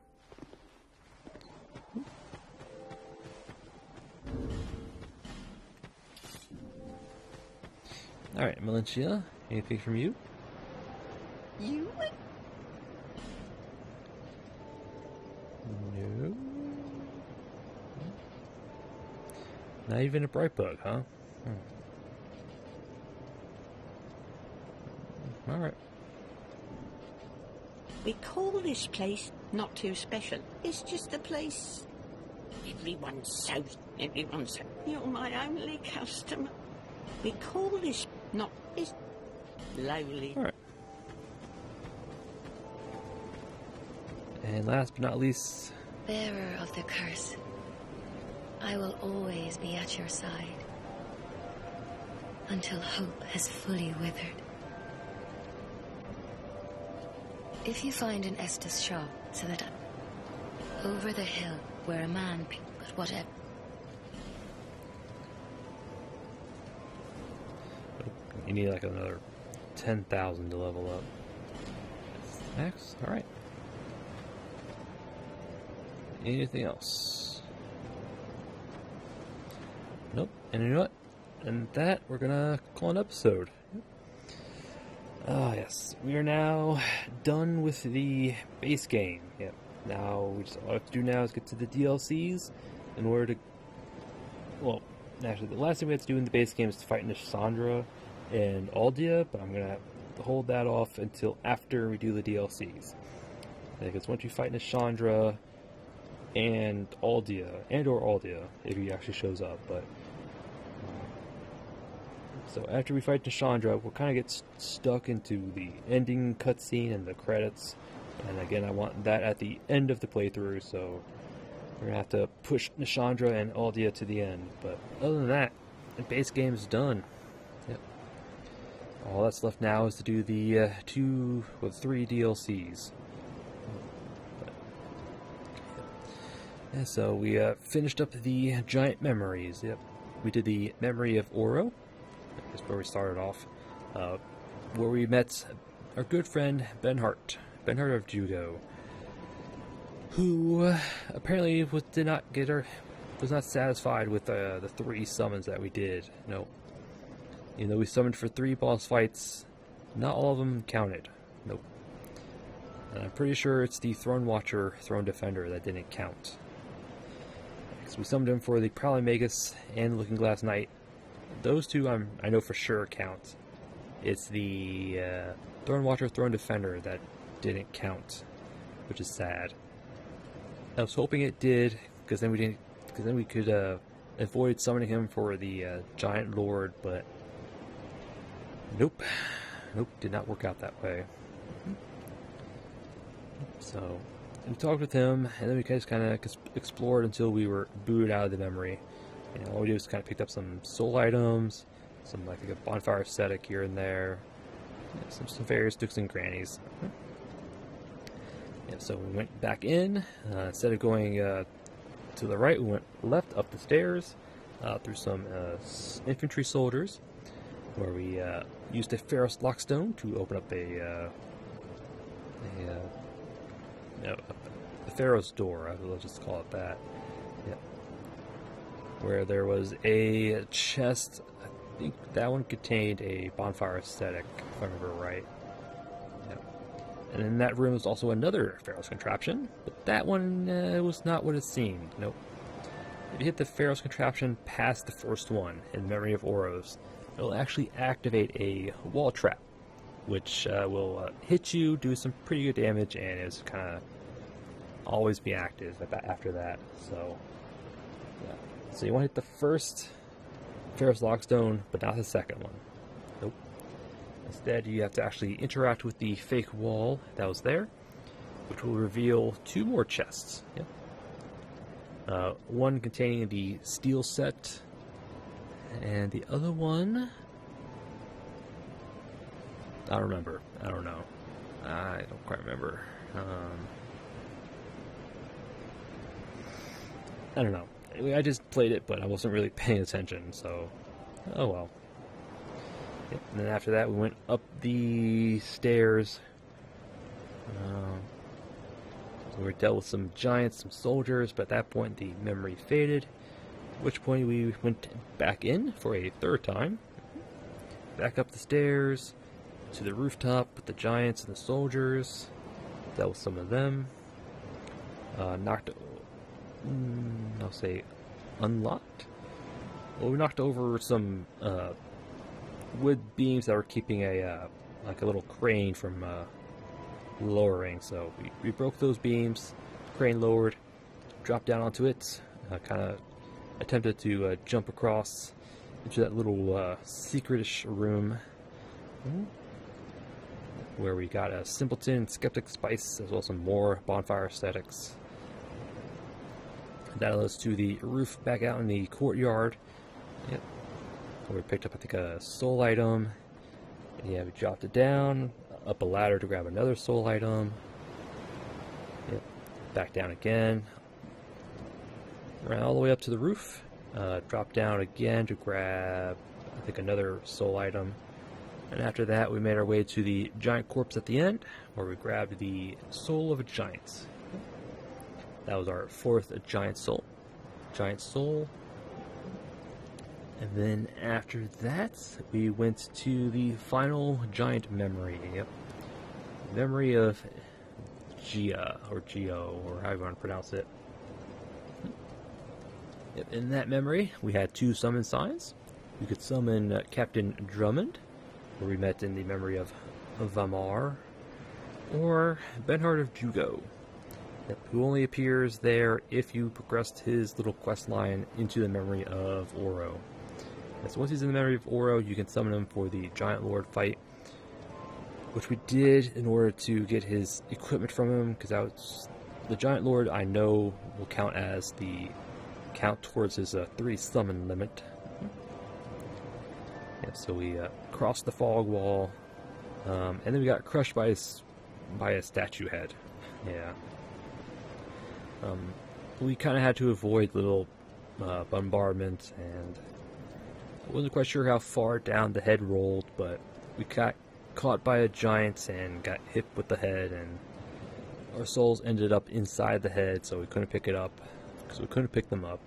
Alright, Melentia, anything from you? You? No. Not even a bright bug, huh? Alright. We call this place not too special. It's just a place everyone's so. You're my only customer. We call this not is lowly. Alright. And last but not least, Bearer of the curse, I will always be at your side until hope has fully withered. If you find an Estus shop, so that over the hill where a man but whatever. you need like another 10,000 to level up. Max? Alright. Anything else? Nope. And you know what? And that, we're gonna call an episode. Ah, yes. We are now done with the base game. Yep. Now, all we have to do now is get to the DLCs in order to... Well, actually, the last thing we have to do in the base game is to fight Nishandra and Aldia, but I'm gonna hold that off until after we do the DLCs. Because once you fight Nishandra and Aldea, or Aldea, if he actually shows up, but so after we fight Nishandra, we'll kind of get stuck into the ending cutscene and the credits. And again, I want that at the end of the playthrough, so we're going to have to push Nishandra and Aldea to the end. But other than that, the base game is done. Yep. All that's left now is to do the 3 DLCs. Yeah, so we finished up the giant memories. Yep, we did the memory of Oro. That's where we started off, where we met our good friend Benhart of Judo, who apparently was not satisfied with the 3 summons that we did. No, even though we summoned for 3 boss fights, not all of them counted. Nope. And I'm pretty sure it's the Throne Watcher, Throne Defender that didn't count. So we summoned him for the Prowling Magus and Looking Glass Knight. Those 2 I know for sure count. It's the Throne Watcher, Throne Defender that didn't count, which is sad. I was hoping it did, because then we could avoid summoning him for the Giant Lord, but nope, did not work out that way. So we talked with him, and then we just kind of explored until we were booted out of the memory. And all we did was kind of picked up some soul items, some like a bonfire aesthetic here and there, some various nooks and crannies. Yeah, so we went back in. Instead of going to the right, we went left up the stairs through some infantry soldiers, where we used a Pharaoh's Lockstone to open up the Pharaoh's door. I'll just call it that. Yeah. Where there was a chest. I think that one contained a bonfire aesthetic, if I remember right. Yeah. And in that room was also another Pharaoh's contraption, but that one was not what it seemed. Nope. If you hit the Pharaoh's contraption past the first one, in memory of Oros, it'll actually activate a wall trap, which will hit you, do some pretty good damage, and is kind of always be active after that. So, yeah. So you want to hit the first Pharaoh's Lockstone, but not the second one. Nope. Instead, you have to actually interact with the fake wall that was there, which will reveal 2 more chests. Yep. One containing the steel set, and the other one, I don't remember. I don't know. I don't quite remember. I don't know. I just played it, but I wasn't really paying attention, so oh well. Yep. And then after that, we went up the stairs. So we dealt with some giants, some soldiers, but at that point the memory faded. At which point we went back in for a 3rd time. Back up the stairs to the rooftop with the giants and the soldiers. Dealt with some of them. Unlocked? Well, we knocked over some wood beams that were keeping a little crane from lowering. So we broke those beams, crane lowered, dropped down onto it, kind of attempted to jump across into that little secretish room, where we got a Simpleton, Skeptic Spice, as well as some more bonfire aesthetics. That led us to the roof back out in the courtyard. Yep. Where we picked up, I think, a soul item. And yeah, we dropped it down, up a ladder to grab another soul item. Yep. Back down again. Ran all the way up to the roof. Dropped down again to grab, I think, another soul item. And after that, we made our way to the giant corpse at the end, where we grabbed the soul of a giant. That was our 4th giant soul. And then after that, we went to the final giant memory. Yep. Memory of Gia, or Geo, or however you want to pronounce it. Yep. In that memory, we had 2 summon signs. We could summon Captain Drummond, where we met in the memory of Vamar, or Benhard of Jugo, who only appears there if you progressed his little quest line into the memory of Oro. So once he's in the memory of Oro, you can summon him for the Giant Lord fight, which we did in order to get his equipment from him, because the Giant Lord I know will count as the count towards his 3 summon limit. Yeah, so we crossed the fog wall, and then we got crushed by a statue head. Yeah. We kind of had to avoid little bombardments, and I wasn't quite sure how far down the head rolled, but we got caught by a giant and got hit with the head, and our souls ended up inside the head, so we couldn't pick it up, because we couldn't pick them up.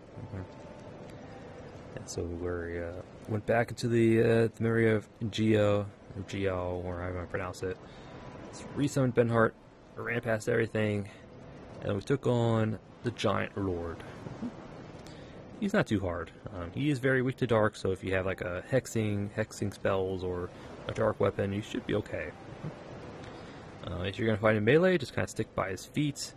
And so we went back into the memory of Geo, or however I pronounce it. Resummoned Benhart, ran past everything, and we took on the Giant Lord. He's not too hard. He is very weak to dark, so if you have like a hexing spells or a dark weapon, you should be okay. If you're going to fight in melee, just kind of stick by his feet.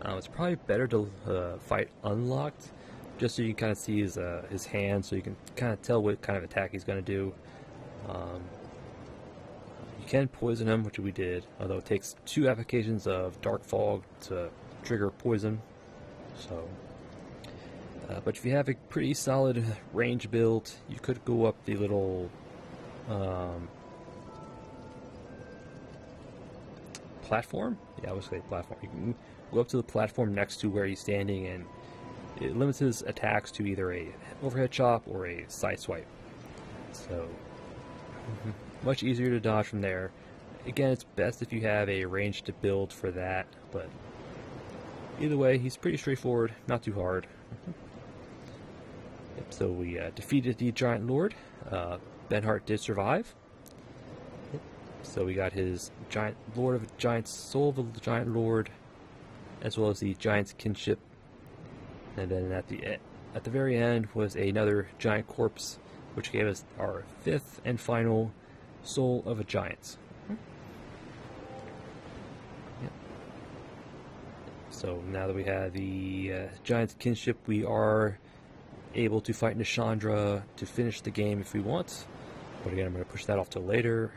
It's probably better to fight unlocked, just so you can kind of see his hand, so you can kind of tell what kind of attack he's going to do. You can poison him, which we did, although it takes 2 applications of Dark Fog to trigger poison. So, but if you have a pretty solid range build, you could go up the little platform. Yeah, I would say platform. You can go up to the platform next to where he's standing, and it limits his attacks to either a overhead chop or a side swipe. So, much easier to dodge from there. Again, it's best if you have a range to build for that, but either way, he's pretty straightforward, not too hard. So we defeated the Giant Lord. Benhart did survive. So we got his Giant Lord of Giants, Soul of the Giant Lord, as well as the Giant's Kinship. And then at the very end was another Giant Corpse, which gave us our 5th and final Soul of a Giant. Yep. So now that we have the Giant's Kinship, we are able to fight Nishandra to finish the game if we want. But again, I'm going to push that off till later.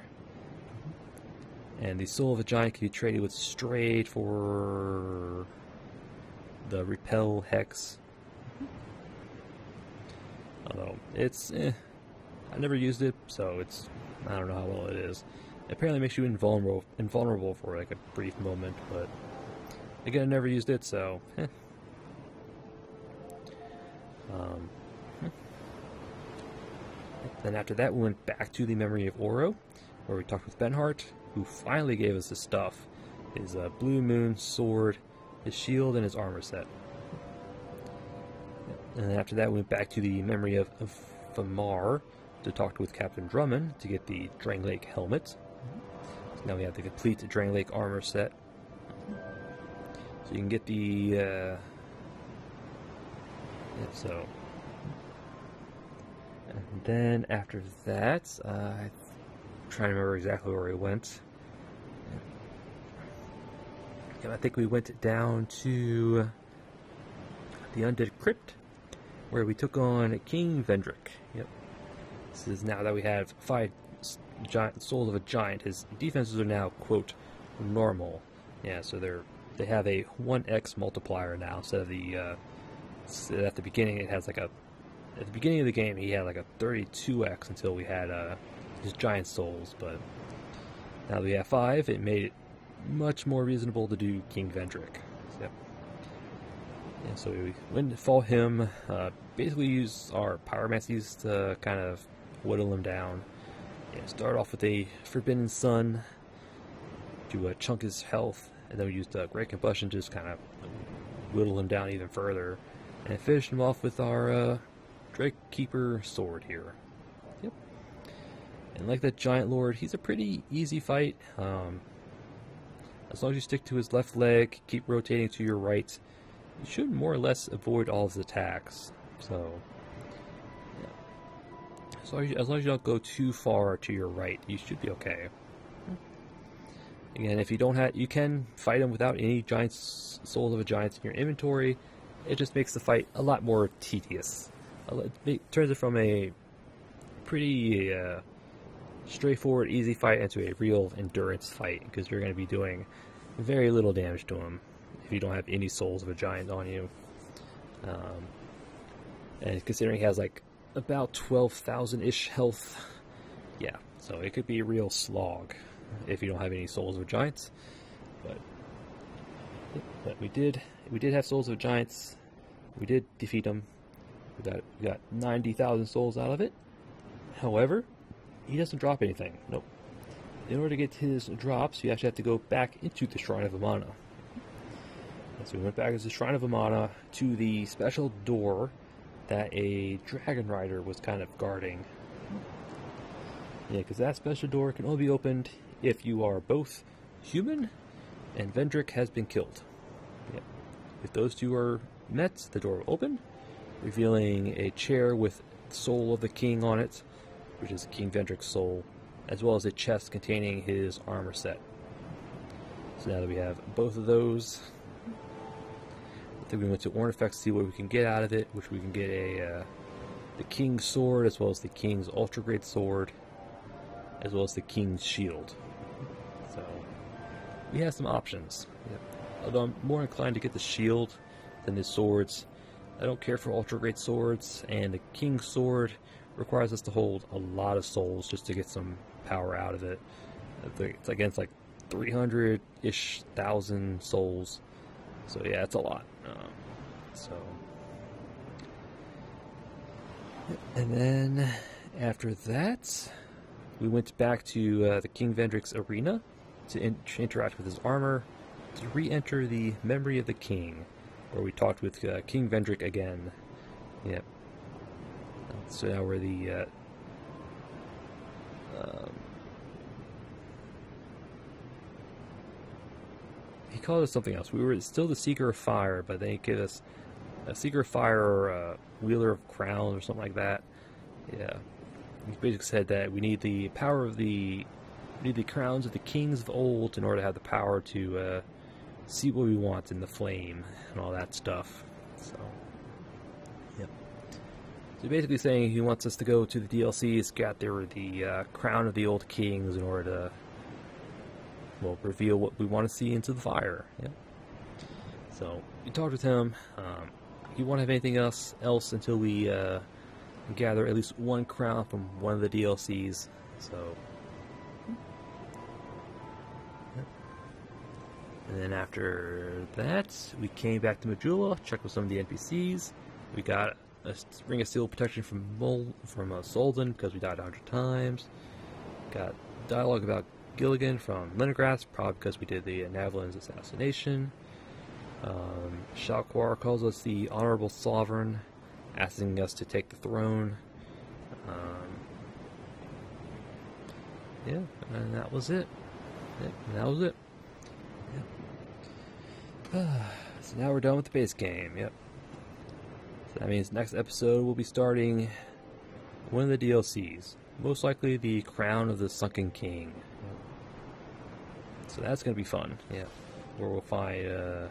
And the Soul of a Giant can be traded with Strayed for the Repel Hex. Although it's I never used it, so I don't know how well it is. It apparently makes you invulnerable for like a brief moment, but again, I never used it, so Then after that, we went back to the Memory of Oro, where we talked with Benhart, who finally gave us his stuff. His Blue Moon sword, his shield, and his armor set. And then after that, we went back to the Memory of Vamar to talk with Captain Drummond to get the Drangelic helmet. So now we have the complete Drangelic armor set. So you can get the... And then after that, I'm trying to remember exactly where we went. I think we went down to the Undead Crypt, where we took on King Vendrick. Yep. This is now that we have 5 giant souls of a giant. His defenses are now, quote, normal. Yeah, so they have a 1x multiplier now. So at the beginning it has like a... At the beginning of the game he had like a 32x until we had his giant souls, but now that we have 5, it made it much more reasonable to do King Vendrick. Yep. Yeah, so we went to fall him, basically use our pyromancies to kind of whittle him down. Yeah, start off with a Forbidden Sun to chunk his health, and then we used Great Combustion to just kind of whittle him down even further, and finished him off with our Drake Keeper sword here. Yep. And like that Giant Lord, he's a pretty easy fight. As long as you stick to his left leg, keep rotating to your right, you should more or less avoid all his attacks. So, yeah. As long as you don't go too far to your right, you should be okay. Again, if you don't have, you can fight him without any souls of a giant in your inventory. It just makes the fight a lot more tedious. It turns it from a pretty straightforward, easy fight into a real endurance fight, because you're going to be doing very little damage to him if you don't have any souls of a giant on you. And considering he has like about 12,000-ish health, yeah, so it could be a real slog if you don't have any souls of giants. But we did have souls of giants. We did defeat them. We got 90,000 souls out of it. However, he doesn't drop anything. Nope. In order to get his drops, you actually have to go back into the Shrine of Amana. And so we went back as the Shrine of Amana to the special door that a dragon rider was kind of guarding. Yeah, because that special door can only be opened if you are both human and Vendrick has been killed. Yep. If those two are met, the door will open, revealing a chair with Soul of the King on it, which is King Vendrick's soul, as well as a chest containing his armor set. So now that we have both of those, I think we went to Ornifex to see what we can get out of it, which we can get the King's sword, as well as the King's ultra great sword, as well as the King's shield. So we have some options. Yep. Although I'm more inclined to get the shield than the swords. I don't care for ultra great swords, and the King's sword requires us to hold a lot of souls just to get some power out of it. It's against like 300-ish thousand souls. So yeah, it's a lot. And then after that, we went back to the King Vendrick's arena to interact with his armor, to re-enter the Memory of the King, where we talked with King Vendrick again. Yep. So now we're the he called us something else. We were still the Seeker of Fire, but they gave us a Seeker of Fire or a Wielder of Crowns or something like that. Yeah. He basically said that we need the power of the crowns of the kings of old in order to have the power to see what we want in the flame and all that stuff. So, yep. So basically saying he wants us to go to the DLCs, gather the crown of the old kings in order to, well, reveal what we want to see into the fire. Yep. So we talked with him. He won't have anything else until we gather at least one crown from one of the DLCs. So, yep. And then after that, we came back to Majula, checked with some of the NPCs. We got a Ring of Steel protection from Soldan because we died 100 times. Got dialogue about Gilligan from Leningrad, probably because we did the Navelin's assassination. Shalquar calls us the Honorable Sovereign, asking us to take the throne. Yeah, and that was it. Yep, and that was it. Yep. So now we're done with the base game. Yep. So that means next episode we'll be starting one of the DLCs. Most likely the Crown of the Sunken King. Yep. So that's going to be fun. Yeah. Where we'll find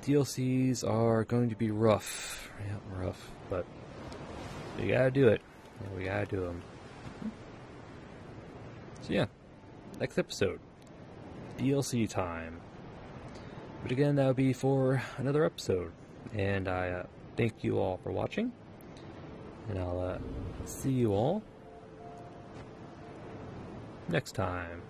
DLCs are going to be rough. Yeah, rough. But we gotta do it. Yeah, we gotta do them. So yeah, next episode, DLC time. But again, that'll be for another episode. And I thank you all for watching. And I'll see you all next time.